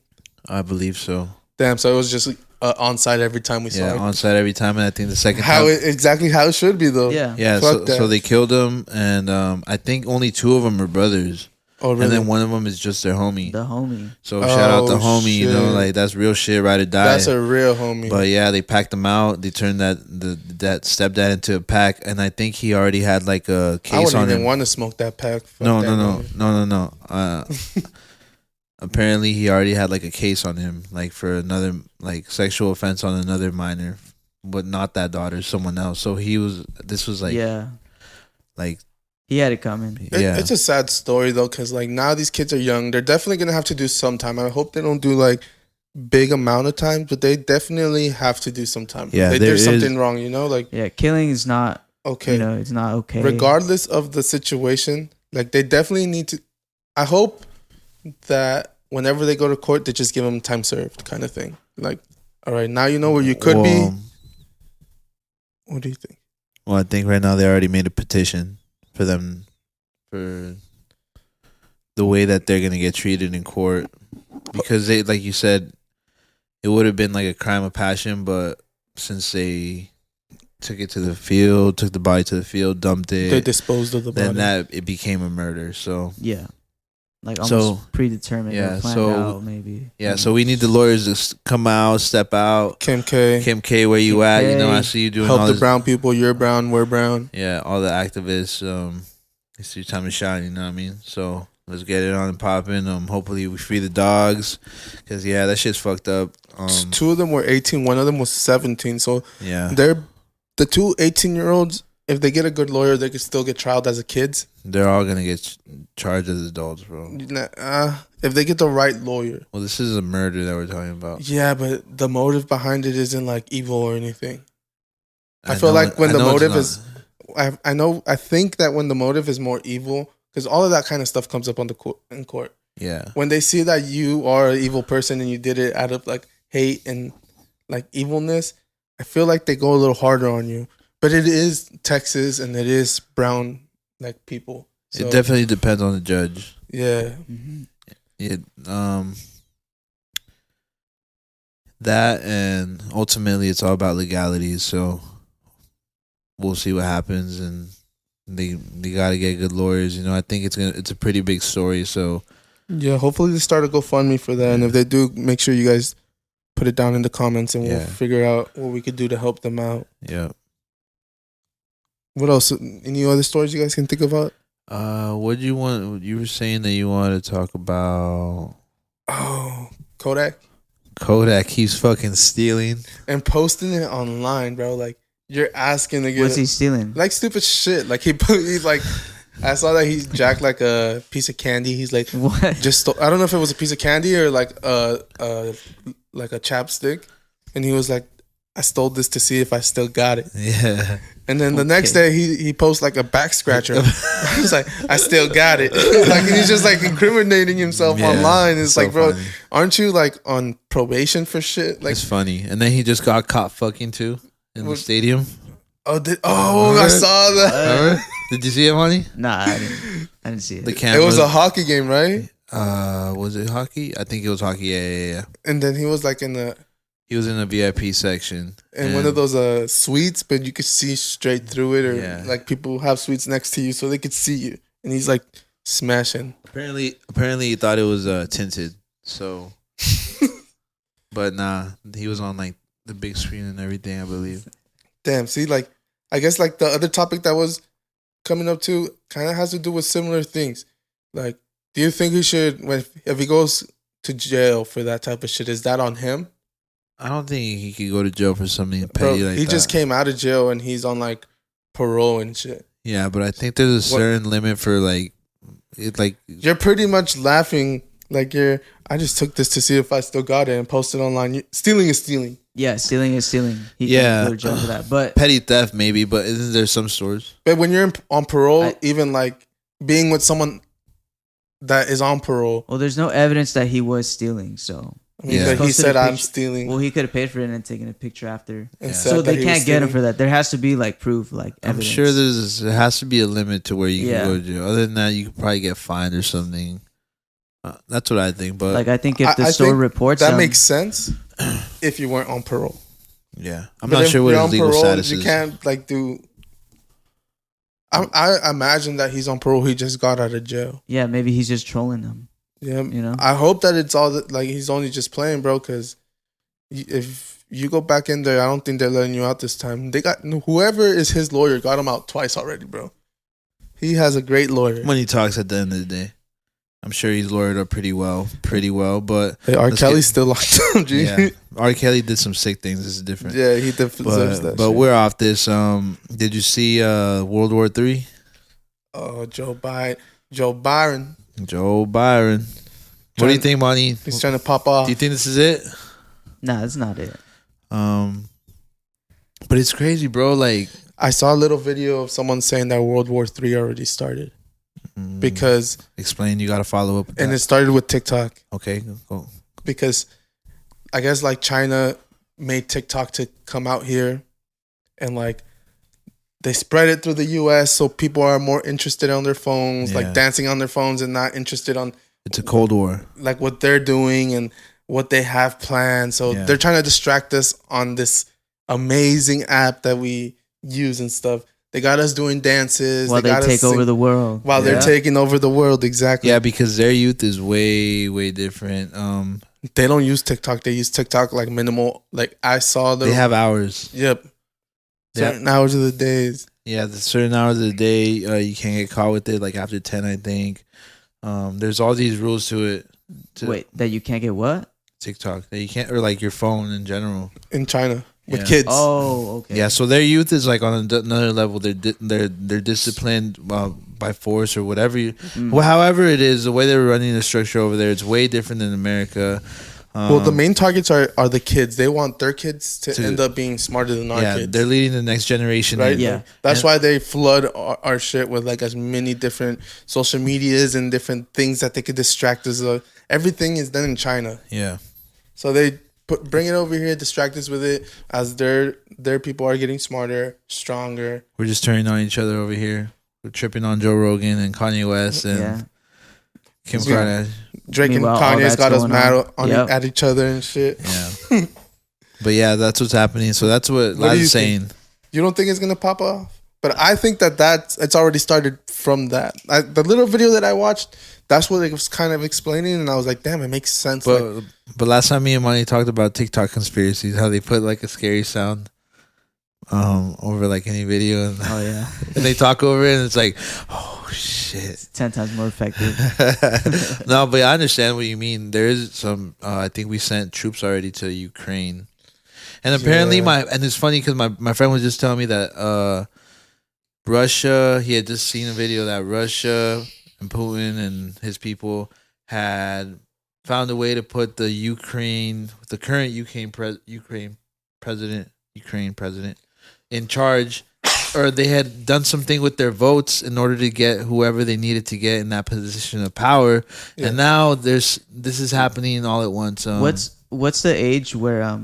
I believe so. Damn, so it was just on site every time we saw it. Yeah, on site every time, and I think the second time exactly how it should be though. Yeah. Yeah, so they killed him, and I think only 2 of them are brothers. Oh, really? And then one of them is just their homie. The homie. So shout out the Oh, homie. You know, shit. like that's real shit. Ride or die. That's a real homie. But yeah, they packed him out. They turned that stepdad into a pack, and I think he already had like a I case wouldn't on even him. want to smoke that pack. Fuck No. that homie. Apparently, he already had like a case on him, like for another like sexual offense on another minor, but not that daughter, someone else. So this was like, Yeah. like He had it coming. yeah. It's a sad story though, because like now these kids are young. They're definitely gonna have to do some time. I hope they don't do like big amount of time, but they definitely have to do some time. Yeah, There's something wrong, you know. Like Yeah, killing is not okay, you know, it's not okay. regardless of the situation, like they definitely need to. I hope that whenever they go to court, they just give them time served kind of thing. Like, all right, now you know where you could be. What do you think? Well, I think right now they already made a petition for them for the way that they're gonna get treated in court, because they, like you said, it would have been like a crime of passion, but since they took it to the field, took the body to the field, dumped it, They disposed of the body. then that it became a murder. So Yeah. Like So- almost predetermined yeah, or planned so- out maybe. yeah, so we need the lawyers to come out, step out. Kim K, Kim K, where you Kim at? You know, K. I see you doing help all the this. brown people. You're brown. We're brown. Yeah, all the activists. It's your time to shine. You know what I mean? So let's get it on and popping. Hopefully we free the dogs, because yeah, that shit's fucked up. Two of them were 18. One of them was 17. So Yeah, they're the two 18-year-olds. If they get a good lawyer, they could still get trialed as a kids. they're all gonna get charged as adults, bro. If they get the right lawyer. Well, this is a murder that we're talking about. Yeah, but the motive behind it isn't like evil or anything. I I feel know- like when I the know it's motive not. is, I think that when the motive is more evil, because all of that kind of stuff comes up on the in court. Yeah, When they see that you are an evil person and you did it out of like hate and like evilness, I feel like they go a little harder on you. But it is Texas and it is brown like people. So, it definitely depends on the judge. yeah. It that, and ultimately it's all about legalities. So we'll see what happens, and they got to get good lawyers. You know, I think it's a pretty big story. So Yeah, hopefully they start a GoFundMe for that. And if they do, make sure you guys put it down in the comments and we'll Yeah. figure out what we could do to help them out. yeah. What else? Any other stories you guys can think about? What do you want? You were saying that you wanted to talk about Oh, Kodak. Kodak keeps fucking stealing. And posting it online, bro. Like, you're asking to get What's he stealing? like stupid shit. Like he's like, I saw that he jacked like a piece of candy. He's like, What? I don't know if it was a piece of candy or like a chapstick. And he was like, I stole this to see if I still got it. Yeah. And then the next day he posts like a back scratcher. He's like, I still got it. Like, and he's just like incriminating himself Yeah, online. It's so like, bro, funny. aren't you like on probation for shit? Like, It's funny. And then he just got caught fucking too in the What? stadium. I saw that. Remember? Did you see it, Money? Nah, I didn't see it. The It camera. was a hockey game, right? Was it hockey? I think it was hockey. Yeah. And then he was like in He was in the VIP section. one of those suites, but you could see straight through it, or Yeah. like people have suites next to you so they could see you. And he's like smashing. Apparently he thought it was tinted. So, but nah, he was on like the big screen and everything, I believe. Damn, see, like, I guess like the other topic that was coming up too kind of has to do with similar things. Like, do you think he should, if he goes to jail for that type of shit, is that on him? I don't think he could go to jail for something Bro, petty like he that. just came out of jail and he's on like parole and shit. Yeah, but I think there's a certain limit for like it. Like, You're pretty much laughing like I just took this to see if I still got it and posted online. Stealing is stealing. Yeah, stealing is stealing. He Yeah. can go to jail for that. But petty theft maybe, but isn't there some stores? But when you're on parole, I- even like being with someone that is on parole, well, there's no evidence that he was stealing. So I mean, Yeah. that he Posted a said I'm picture- stealing. well, he could have paid for it and taken a picture after. and Yeah. said So that they he was can't get him stealing. for that. There has to be like proof, like I'm evidence. sure there has to be a limit to where you Yeah. can go to jail. Other than that, you could probably get fined or something. That's what I think. But Like I think if the I store think reports that him, makes sense if you weren't on parole. yeah, I'm But not if sure what you're his on legal parole, status you is. can't like do. I imagine that he's on parole. He just got out of jail. Yeah, maybe he's just trolling them. Yeah, you know. I hope that it's all that, like he's only just playing, bro. Because if you go back in there, I don't think they're letting you out this time. They got whoever is his lawyer got him out twice already, bro. He has a great lawyer. Money talks at the end of the day. I'm sure he's lawyered up pretty well. But hey, R. Kelly's still locked up, G. Yeah, R. Kelly did some sick things. This is different. Yeah, he deserves that. But shit. we're off this. Did you see World War III? Oh, Joe Byron. What do you think, Money? He's trying to pop off. Do you think this is it? Nah, that's not it. But it's crazy, bro. Like, I saw a little video of someone saying that World War III already started. Because explain, you got to follow up with and that. it started with TikTok. Okay, go. Because I guess like China made TikTok to come out here, and like they spread it through the US so people are more interested on their phones, like dancing on their phones and not interested on it's a Cold War, like what they're doing and what they have planned. So they're trying to distract us on this amazing app that we use and stuff. They got us doing dances. While they take over the world. While they're taking over the world, exactly. Yeah, because their youth is way, way different. They don't use TikTok. They use TikTok like minimal. Like I saw them. They have hours. Yep. Certain hours of the days. Yeah, the certain hours of the day you can't get caught with it. Like after 10, I think. There's all these rules to it. Wait, that you can't get what? TikTok. That you can't, or like your phone in general. In China. With kids. Oh, okay. Yeah, so their youth is like on another level. They're disciplined by force or whatever. Well, however it is, the way they're running the structure over there, it's way different than America. Well, the main targets are the kids. They want their kids to end up being smarter than our kids. Yeah, they're leading the next generation. Right? Yeah. That's why they flood our shit with like as many different social medias and different things that they could distract us. Everything is done in China. Yeah. So they bring it over here, distract us with it as their people are getting smarter, stronger. We're just turning on each other over here. We're tripping on Joe Rogan and Kanye West and Kim Kardashian. Drake Meanwhile, and Kanye's got us mad at each other and shit. Yeah. But yeah, that's what's happening. So that's what Laz is saying. You don't think it's gonna pop off? But I think it's already started from that. The little video that I watched, that's what it was kind of explaining, and I was like, damn, it makes sense. But last time me and Money talked about TikTok conspiracies, how they put like a scary sound over like any video, and, and they talk over it, and it's like, oh shit, it's 10 times more effective. No, but I understand what you mean. There is some. I think we sent troops already to Ukraine, and apparently and it's funny because my friend was just telling me that Russia. He had just seen a video that Russia and Putin and his people had found a way to put the current Ukraine president in charge, or they had done something with their votes in order to get whoever they needed to get in that position of power. Yeah. And now this is happening all at once. What's the age where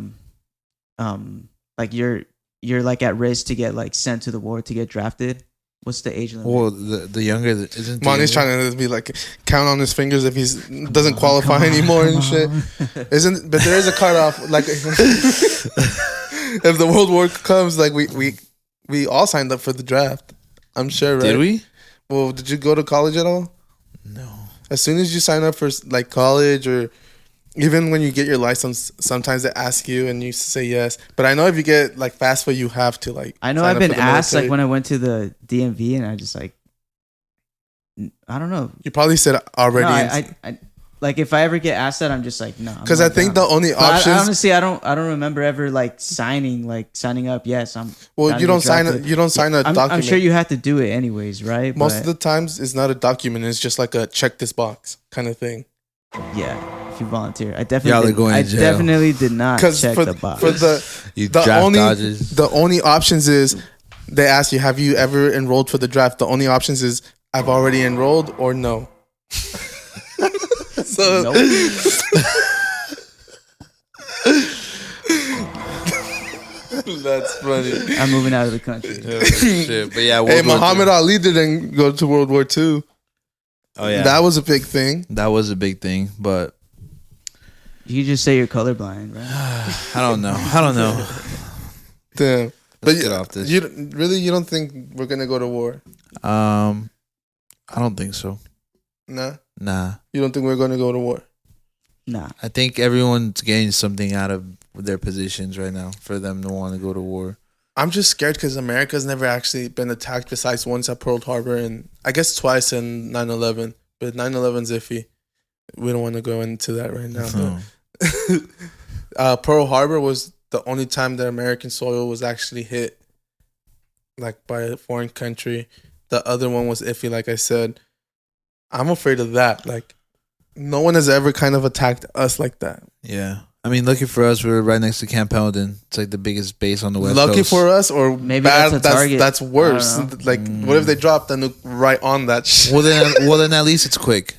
like you're like at risk to get like sent to the war to get drafted? What's the age limit? Well, the younger isn't. Money's trying to be like count on his fingers if he doesn't qualify anymore and shit. But there is a cutoff. Like if the World War comes, like we all signed up for the draft. I'm sure, right? Did we? Well, did you go to college at all? No. As soon as you sign up for like college or even when you get your license, sometimes they ask you and you say yes. But I know if you get like FAFSA, you have to like. I know I've been asked like when I went to the DMV and I just like, I don't know. You probably said already. No, I like if I ever get asked that, I'm just like no. Because I think the only option. Honestly, I don't remember ever like signing up. Yes, I'm. Well, you don't sign a document. I'm sure you have to do it anyways, right? Most of the times, it's not a document. It's just like a check this box kind of thing. Yeah. You volunteer. I definitely did not check the box. For the only options is they ask you, have you ever enrolled for the draft? The only options is I've already enrolled or no. So nope. That's funny. I'm moving out of the country. Shit. But yeah, hey, Muhammad Ali didn't go to World War II. Oh yeah, that was a big thing. That was a big thing, but you just say you're colorblind, right? I don't know. Damn. let's get off this. You don't think we're gonna go to war? I don't think so. Nah. You don't think we're gonna go to war? Nah. I think everyone's getting something out of their positions right now for them to want to go to war. I'm just scared because America's never actually been attacked besides once at Pearl Harbor and I guess twice in 9/11. But 9/11's iffy. We don't want to go into that right now. But Pearl Harbor was the only time that American soil was actually hit, like by a foreign country. The other one was iffy, like I said. I'm afraid of that. Like, no one has ever kind of attacked us like that. Yeah. I mean, lucky for us, we're right next to Camp Pendleton. It's like the biggest base on the West Lucky Coast. for us, or maybe bad, that's a target. that's worse. Like, what if they dropped the nuke right on that shit? Well, then at least it's quick.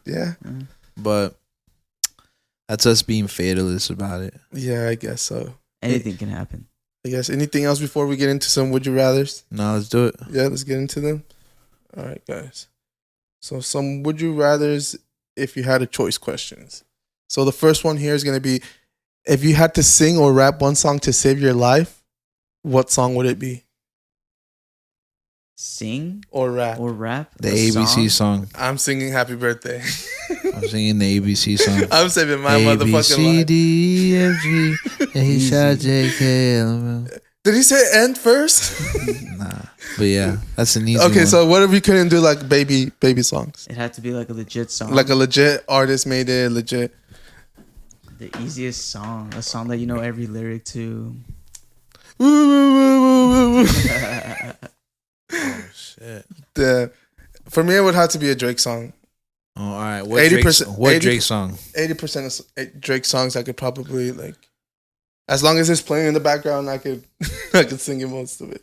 Yeah. But that's us being fatalist about it. Yeah, I guess so. Anything can happen. I guess. Anything else before we get into some would you rathers? No, let's do it. Yeah, let's get into them. All right, guys. So some would you rathers if you had a choice questions. So the first one here is going to be, if you had to sing or rap one song to save your life, what song would it be? Sing or rap? The ABC song. I'm singing Happy Birthday. I'm singing the ABC song. I'm saving my A, motherfucking B, C, life. D, E, F, G, H, I, J, K, L, M, N. Did he say end first? Nah. But yeah, that's an easy Okay, one. so what if we couldn't do like baby songs? It had to be like a legit song. Like a legit artist made it, legit. The easiest song. A song that you know every lyric to. Oh shit. For me, it would have to be a Drake song. Oh, all right. What 80%, Drake song? 80% of Drake songs I could probably like. As long as it's playing in the background, I could sing it most of it.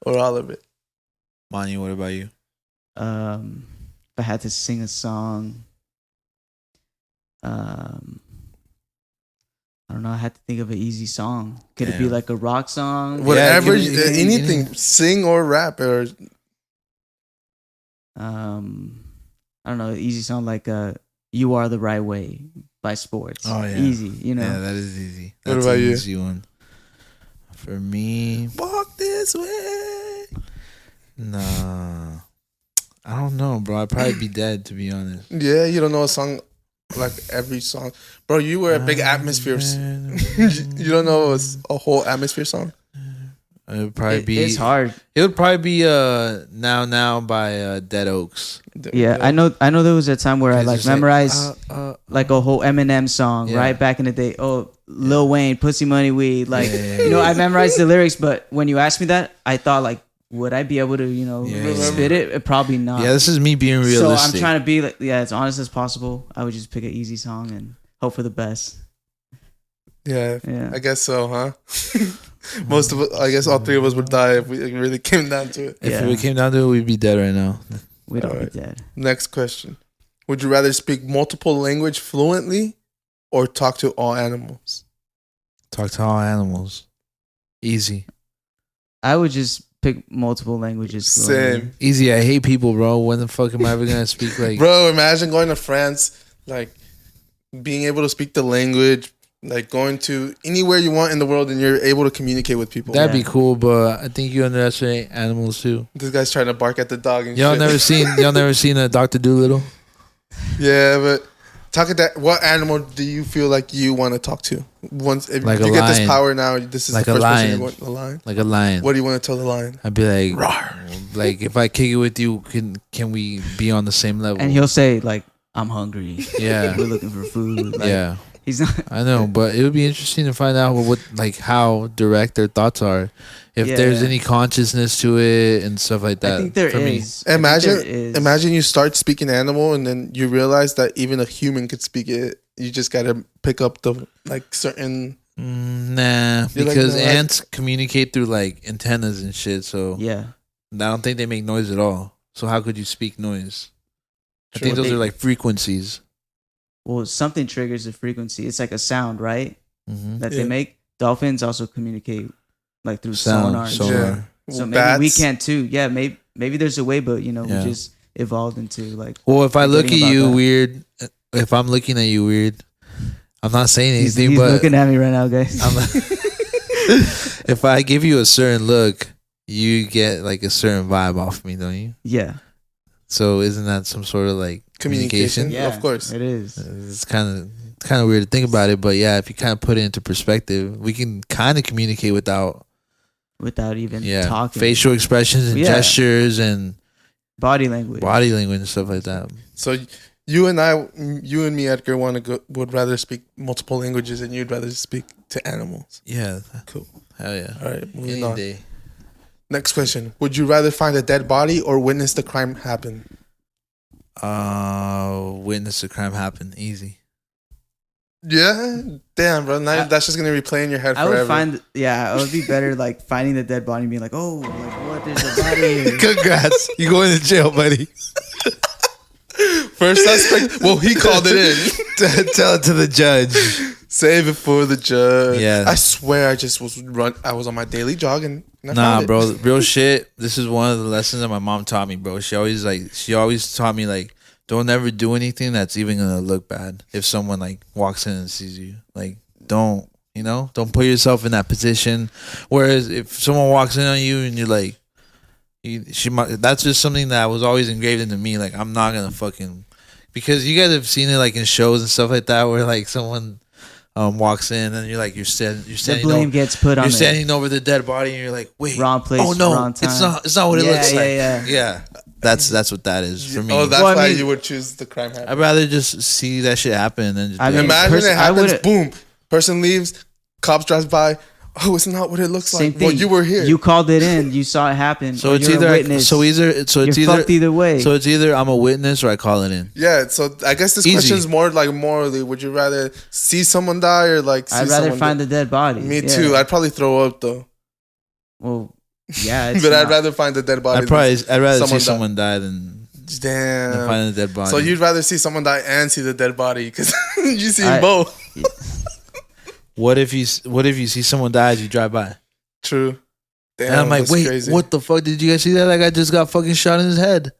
Or all of it. Mani, what about you? If I had to sing a song, I don't know. I had to think of an easy song. Could it be like a rock song? Whatever, anything, sing or rap or. I don't know. Easy song like "You Are the Right Way" by Sports. Oh yeah, easy. You know. Yeah, that is easy. What That's about an you? Easy one. For me, walk this way. Nah, I don't know, bro. I'd probably be dead, to be honest. Yeah, you don't know a song like every song, bro. You were a big atmosphere. You don't know a whole atmosphere song. It would probably be. It's hard. It would probably be Now by Dead Oaks. Yeah, I know. There was a time where I like memorized like a whole Eminem song right back in the day. Oh, Lil Wayne, Pussy Money Weed. Like you know, I memorized the lyrics, but when you asked me that, I thought like, would I be able to spit it? Probably not. Yeah, this is me being realistic. So I'm trying to be like, as honest as possible. I would just pick an easy song and hope for the best. Yeah. I guess so, huh? Most of it, I guess all three of us would die if we really came down to it. If it came down to it, we'd be dead right now. We'd all be dead. Next question. Would you rather speak multiple language fluently or talk to all animals? Talk to all animals. Easy. I would just pick multiple languages fluently. Same. Easy. I hate people, bro. When the fuck am I ever gonna speak like... Bro, imagine going to France, like being able to speak the language, like going to anywhere you want in the world and you're able to communicate with people. That'd be cool, but I think you underestimate animals too. This guy's trying to bark at the dog and y'all shit. never seen a Dr. Dolittle? Yeah, but talking that, what animal do you feel like you want to talk to? Once if like you a get lion. this power now, this is Like the a first person lion. you want. A lion. Like a lion. What do you want to tell the lion? I'd be like, Rawr. like if I kick it with you, can we be on the same level? And he'll say like, "I'm hungry. Yeah, we're looking for food." Like, yeah. He's not. I know, but it would be interesting to find out what like how direct their thoughts are, if there's any consciousness to it and stuff like that. I think there for me. is. Imagine you start speaking animal and then you realize that even a human could speak it. You just gotta pick up the like certain. Nah, You're because like, ants communicate through like antennas and shit. So yeah, I don't think they make noise at all. So how could you speak noise? I True. think those are like frequencies. Well, something triggers the frequency. It's like a sound, right? Mm-hmm. That they make. Dolphins also communicate like through sonar. Sonar. Yeah. So maybe Bats. we can too. Yeah, maybe there's a way, but we just evolved into like. Well, if I look at forgetting about you that. weird, if I'm looking at you weird, I'm not saying He's anything, but looking at me right now, guys. If I give you a certain look, you get like a certain vibe off me, don't you? Yeah. So isn't that some sort of like communication? Yeah, of course. it is. It's kind of weird to think about it, but yeah, if you kind of put it into perspective, we can kind of communicate without even talking. facial expressions and gestures and body language and stuff like that. So you and me, Edgar, would rather speak multiple languages, and you'd rather speak to animals. Yeah, cool. Hell yeah. All right, moving Any on. day. Next question: would you rather find a dead body or witness the crime happen? Witness the crime happen. Easy. Yeah, damn, bro. Now that's just gonna replay in your head forever. It would be better like finding the dead body and being like, oh, like what? There's a body here. Congrats, you going to jail, buddy. First suspect. Well, he called it in. Tell it to the judge. Save it for the judge. Yeah. I swear, I was on my daily jog and I Nah, found it. bro, real shit. This is one of the lessons that my mom taught me, bro. She always taught me like, don't ever do anything that's even gonna look bad if someone like walks in and sees you. Like, don't put yourself in that position. Whereas if someone walks in on you and you're like, that's just something that was always engraved into me. Like, I'm not gonna fucking, because you guys have seen it like in shows and stuff like that, where like someone walks in and you're standing. The blame gets put on. You're standing over the dead body and you're like, wait, wrong place. Oh no, wrong time. it's not what it looks like. Yeah. That's what that is for me. Oh, that's why you would choose the crime happen. I'd rather just see that shit happen than just imagine it happens. Boom, person leaves, cops drives by. Oh, it's not what it looks like. Well, you were here. You called it in. You saw it happen. So it's either fucked either way. So it's either I'm a witness or I call it in. Yeah. So I guess this question is more like morally. Would you rather see someone die or like? I'd rather find the dead body. Me too. I'd probably throw up though. Well, yeah. But I'd rather find the dead body. I'd rather see someone die than find the dead body. So you'd rather see someone die and see the dead body because you see both. Yeah. What if you see someone die as you drive by? True. Damn, and I'm like, wait, crazy. What the fuck? Did you guys see that? That guy just got fucking shot in his head.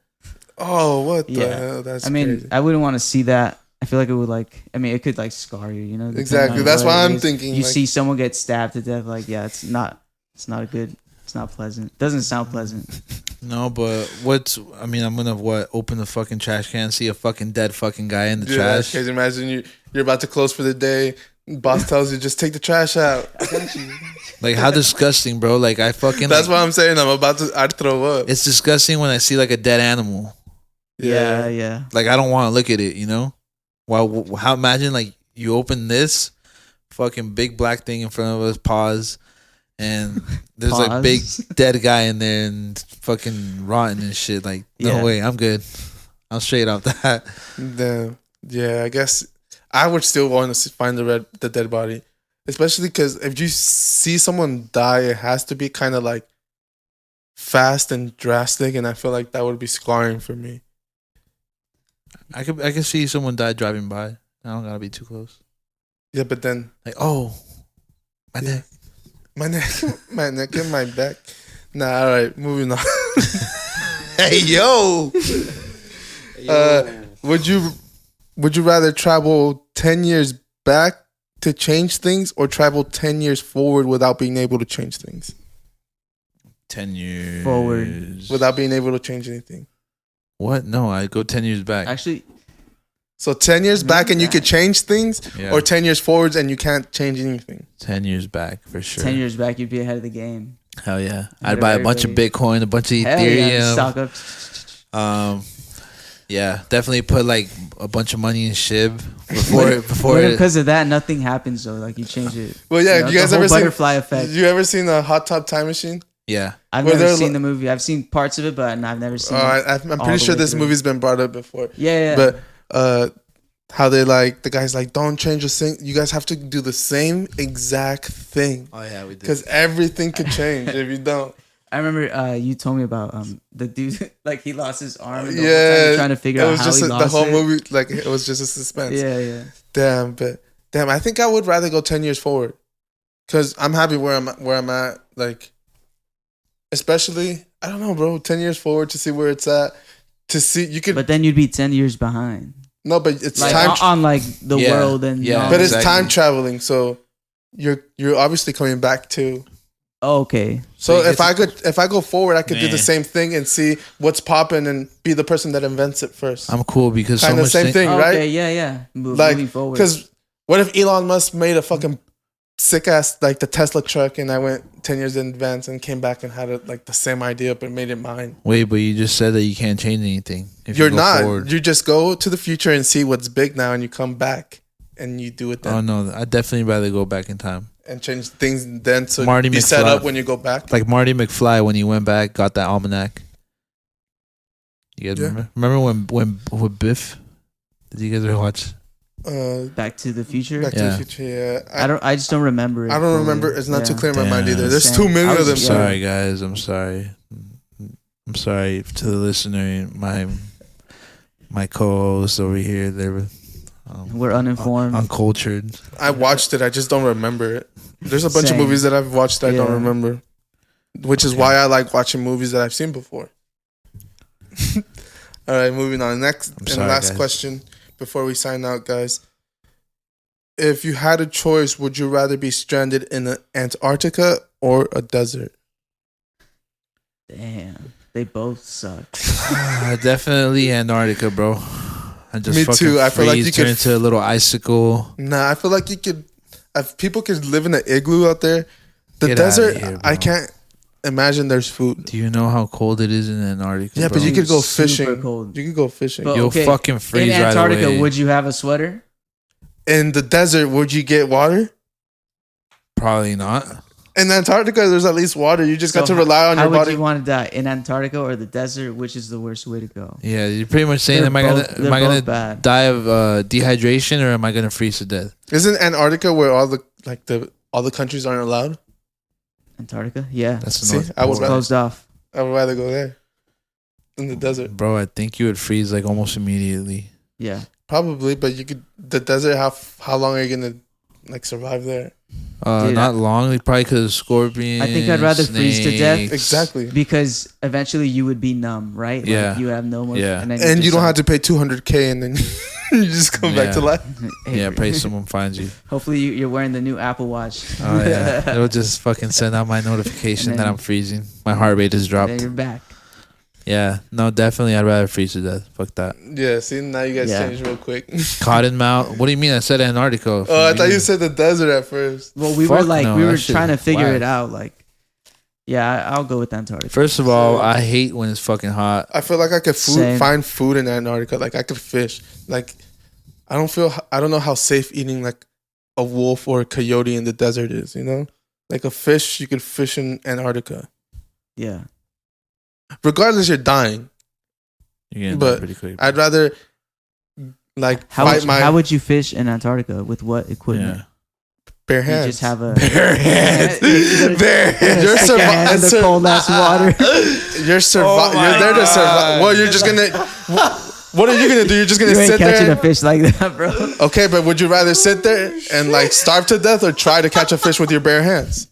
Oh, what the hell? That's crazy. I wouldn't want to see that. I feel like it would it could like scar you, you know? Exactly. That's why I'm thinking. You see someone get stabbed to death, like, yeah, it's not pleasant. Doesn't sound pleasant. No, but I'm gonna open the fucking trash can, see a fucking dead fucking guy in the trash. That's crazy. Imagine you're about to close for the day. Boss tells you just take the trash out. I got you. Like, how disgusting, bro. Like, I fucking. That's what I'm saying. I'd throw up. It's disgusting when I see like a dead animal. Yeah. Like, I don't want to look at it, you know? How imagine like you open this fucking big black thing in front of us, pause, and there's like big dead guy in there and fucking rotten and shit. Like, no way, I'm good. I'm straight off that. Yeah, I guess I would still want to find the dead body, especially because if you see someone die, it has to be kind of like fast and drastic, and I feel like that would be scarring for me. I could see someone die driving by. I don't gotta be too close. Yeah, but then like, oh, my neck, my neck and my back. Nah, all right, moving on. Hey yo. Would you rather travel 10 years back to change things or travel 10 years forward without being able to change things? 10 years forward without being able to change anything. What? No, I go 10 years back. Actually, so 10 years back and you could change things, or 10 years forwards and you can't change anything? 10 years back for sure. 10 years back, you'd be ahead of the game. Hell yeah. I'd buy a bunch of Bitcoin, a bunch of Ethereum. Stock up. Yeah, definitely put like a bunch of money in SHIB before because of that, nothing happens though. Like you change it. Well, yeah, you guys ever seen butterfly effect? You ever seen a Hot Tub Time Machine? Yeah, I've never seen the movie. I've seen parts of it, but I've never seen. I'm pretty sure this movie's been brought up before. Yeah. But how they like the guy's like, don't change a thing. You guys have to do the same exact thing. Oh yeah, we did. Because everything could change if you don't. I remember you told me about the dude, like he lost his arm. And the whole time trying to figure out how he lost the whole it. movie, like it was just a suspense. Yeah. Damn, I think I would rather go 10 years forward, because I'm happy where I'm at. Like, especially, I don't know, bro. 10 years forward to see where it's at. To see you could, but then you'd be 10 years behind. No, but it's like, time on like the world and yeah. But it's time traveling, so you're obviously coming back too. Okay. So if I go forward, I could do the same thing and see what's popping and be the person that invents it first. I'm cool because kind of same thing, right? Okay, yeah. Moving forward. Because what if Elon Musk made a fucking sick ass like the Tesla truck, and I went 10 years in advance and came back and had it like the same idea but made it mine. Wait, but you just said that you can't change anything. If You're you go not. forward. You just go to the future and see what's big now, and you come back and you do it then. Oh no, I'd definitely rather go back in time. And change things then so Marty be McFly. set up when you go back. Like Marty McFly when he went back, got that almanac. You guys remember when with Biff? Did you guys ever watch? Back to the Future. Back to the Future. Yeah. I just don't remember it. I don't remember. It's not too clear in my mind either. There's Same. too many of them. I'm sorry, guys. I'm sorry. I'm sorry to the listener. My co-hosts over here, they were. We're uninformed, uncultured. I watched it. I just don't remember it. There's a bunch of movies that I've watched that I don't remember, which is why I like watching movies that I've seen before. All right, moving on. Next and last question before we sign out, guys. If you had a choice, would you rather be stranded in Antarctica or a desert? Damn, they both suck. Definitely Antarctica, bro. I just Me fucking too. I feel like you turn could into a little icicle. Nah, I feel like you could. If people could live in an igloo out there, the Get desert, outta here, I can't imagine there's food. Do you know how cold it is in Antarctica? Yeah, bro? but you could go Super fishing. cold. You could go fishing. But, You'll fucking freeze in right Antarctica, away. would you have a sweater? In the desert, would you get water? Probably not. In Antarctica, there's at least water. You just got to rely on your body. How would you want to die? In Antarctica or the desert? Which is the worst way to go? Yeah, you're pretty much saying, They're am I gonna die of dehydration or am I gonna freeze to death? Isn't Antarctica where all the countries aren't allowed? Antarctica, yeah. That's the See, North I would Pole. rather, Closed off. I would rather go there than the desert. Bro, I think you would freeze like almost immediately. Yeah, probably. But you could the desert. How long are you gonna like survive there? Dude, not long. Like, probably because of scorpions. I think I'd rather freeze to death. Exactly. Because eventually you would be numb, right? Like, Yeah. you have no more. Yeah. And you don't have to pay $200K and then you just come back to life. Yeah, pray someone finds you. Hopefully you're wearing the new Apple Watch. Oh yeah, it'll just fucking send out my notification that I'm freezing. My heart rate has dropped. Then you're back. Yeah, no, definitely I'd rather freeze to death. Fuck that. Yeah, see, now you guys changed real quick. Cottonmouth. What do you mean? I said Antarctica. Oh, I thought you said the desert at first. Well, we Fuck were like, no, we that were shit trying to figure whack. it out. Like, yeah, I'll go with Antarctica. First of all, I hate when it's fucking hot. I feel like I could Same. find food in Antarctica. Like I could fish. Like I don't know how safe eating like a wolf or a coyote in the desert is. You know, like a fish you could fish in Antarctica. Yeah. Regardless, you're dying. You're getting But pretty quick. I'd rather like How would you fish in Antarctica with what equipment? Yeah. bare You hands. just have a Bare hands. bare hands. You're stick your hand in the cold ass water. You're You're there to survive. Well, you're just gonna. What are you gonna do? You're just gonna You ain't sit catching there. a fish like that, bro. Okay, but would you rather sit there and like starve to death or try to catch a fish with your bare hands?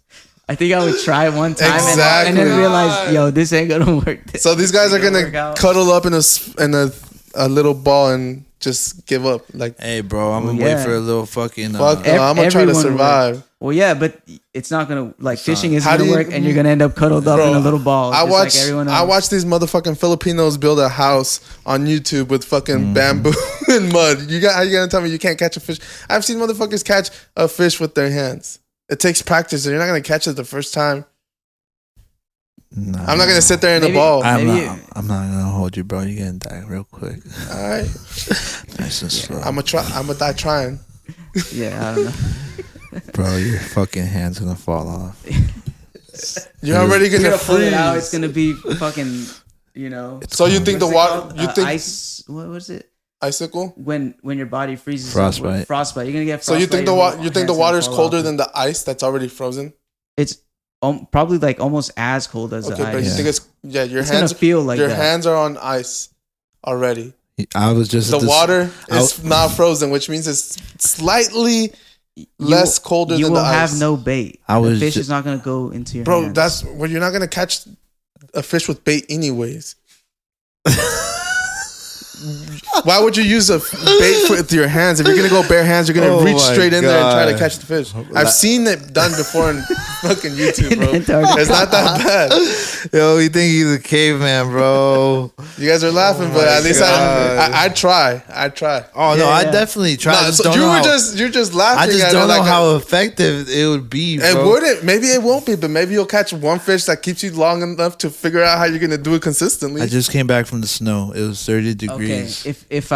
I think I would try it one time and Exactly. then realize, yo, this ain't gonna work. So these guys are This ain't gonna work out. cuddle up in a little ball and just give up. Like, Hey, bro, I'm gonna Yeah. wait for a little fucking. fuck, no, I'm gonna try to everyone survive. Well, yeah, but it's not gonna fishing isn't How do gonna you- work, and you're gonna end up cuddled up in a little ball. I just watch. like everyone else. I watch these motherfucking Filipinos build a house on YouTube with fucking bamboo and mud. How you gonna tell me you can't catch a fish? I've seen motherfuckers catch a fish with their hands. It takes practice, and you're not gonna catch it the first time. Nah, I'm not gonna sit there in the Maybe- ball. I'm Maybe- not. I'm not gonna hold you, bro. You're gonna die real quick. All right, Nice and slow. I'm gonna die trying. Yeah, I don't know. Bro, your fucking hand's gonna fall off. You're already You're gonna gonna pull it out. It's freeze. gonna be fucking, you know. So you think the what's it water? called? You think ice? What was it? icicle? When your body freezes. up Frostbite. with Frostbite. You're gonna get. So Frostbite. you think your you think the hands water's gonna fall colder off. than the ice that's already frozen? It's probably like almost as cold as Okay, the but ice. you think it's your It's hands gonna feel like your that. hands are on ice already. I was just The at this- water is not frozen, which means it's slightly less colder you than the will ice. have no bait. I The was fish ju- is not gonna go into your Bro, hands. that's well, you're not gonna catch a fish with bait anyways. Why would you use a bait with your hands? If you're gonna go bare hands, you're gonna reach straight in there and try to catch the fish. I've seen it done before in fucking YouTube, bro. It's not that bad. Yo, you think he's a caveman, bro? You guys are laughing, but at least I try. Oh no, I definitely try. No, so you're just laughing. I just don't know how effective it would be. Bro. It wouldn't. Maybe it won't be, but maybe you'll catch one fish that keeps you long enough to figure out how you're gonna do it consistently. I just came back from the snow. It was 30 degrees. Okay, if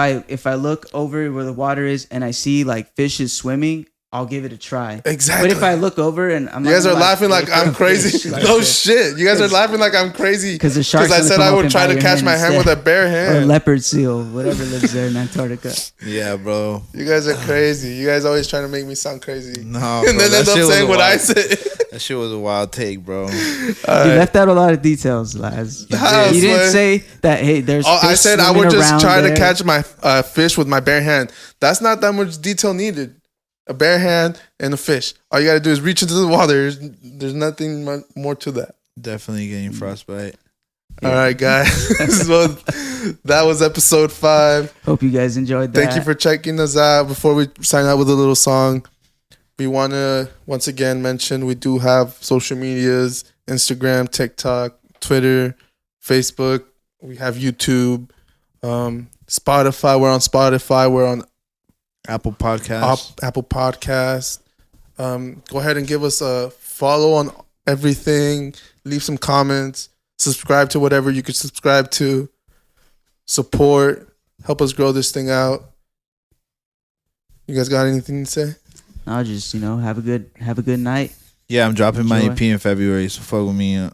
I look over where the water is and I see like fish is swimming, I'll give it a try. Exactly. But if I look over and I'm you guys are laughing like I'm crazy. No shit. You guys are laughing like I'm crazy because the sharks. I said I would try to catch my hand with a bare hand. Or leopard seal, whatever lives there in Antarctica. Yeah, bro. You guys are crazy. You guys always trying to make me sound crazy. No, and then end up saying what I said. That shit was a wild take, bro. You left out a lot of details, Laz. You didn't say that. Hey, there's. I said I would just try to catch my fish with my bare hand. That's not that much detail needed. A bare hand and a fish. All you gotta do is reach into the water. There's nothing more to that. Definitely getting frostbite. Yeah. All right, guys. So that was episode 5. Hope you guys enjoyed that. Thank you for checking us out. Before we sign out with a little song, we want to once again mention we do have social medias: Instagram, TikTok, Twitter, Facebook. We have YouTube, Spotify. We're on Spotify. We're on Apple Podcasts. Apple Podcasts. Go ahead and give us a follow on everything. Leave some comments. Subscribe to whatever you could subscribe to. Support. Help us grow this thing out. You guys got anything to say? I'll just have a good night. Yeah, I'm dropping my EP in February, so fuck with me. We're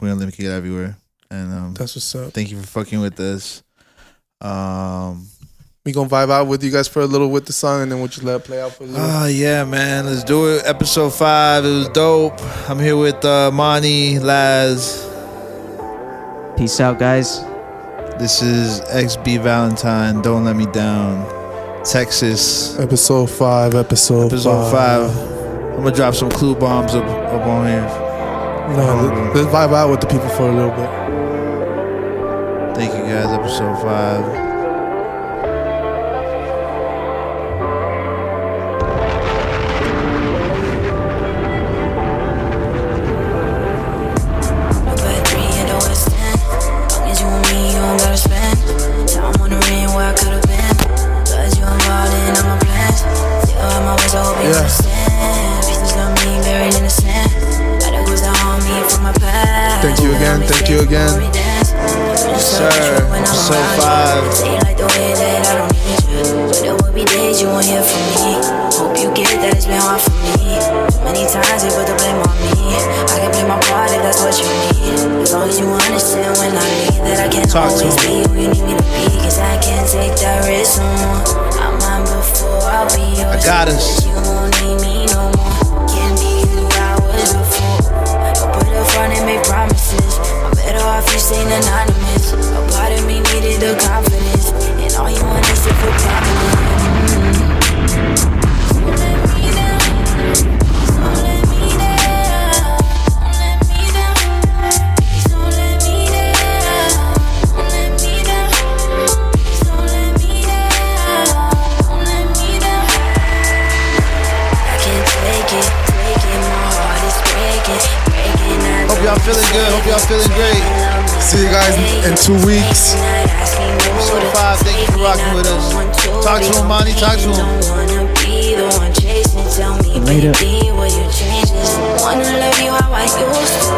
gonna link it everywhere. And that's what's up. Thank you for fucking with us. We gonna vibe out with you guys for a little with the song, and then we'll just let it play out for a little. Oh yeah, man, let's do it. Episode 5, it was dope. I'm here with Monty, Laz. Peace out, guys. This is XB Valentine. Don't let me down. Texas. Episode 5. Episode 5. I'm gonna drop some clue bombs up on here. No, let's vibe out with the people for a little bit. Thank you guys. Episode 5. Thank you again. Yes, sir. Episode 5. Say you like the way that I don't need you, but there will be days you won't hear from me. Hope you get that it's been hard for me. Too many times they put the blame on me. I can play my part if that's what you need. As long as you understand when I leave that I can't always be who you need me to be. Cause I can't take that risk no more. I'm mine before I'll be yours. I got us. You won't need me no more. Can't be who I was before. Don't put up front and make promises. Better off you staying anonymous. A part of me needed the confidence, and all you want is to feel prominent. So let me down. So let me down. Let me down. So let me down. Let me down. So let me down. Let me down. I can't take it. Breaking my heart is breaking. Hope y'all feeling good. Hope y'all feeling great. See you guys in 2 weeks. Episode 5. Thank you for rocking with us. Talk to him, Monty. Talk to him. Later. Wanna love you how I used to.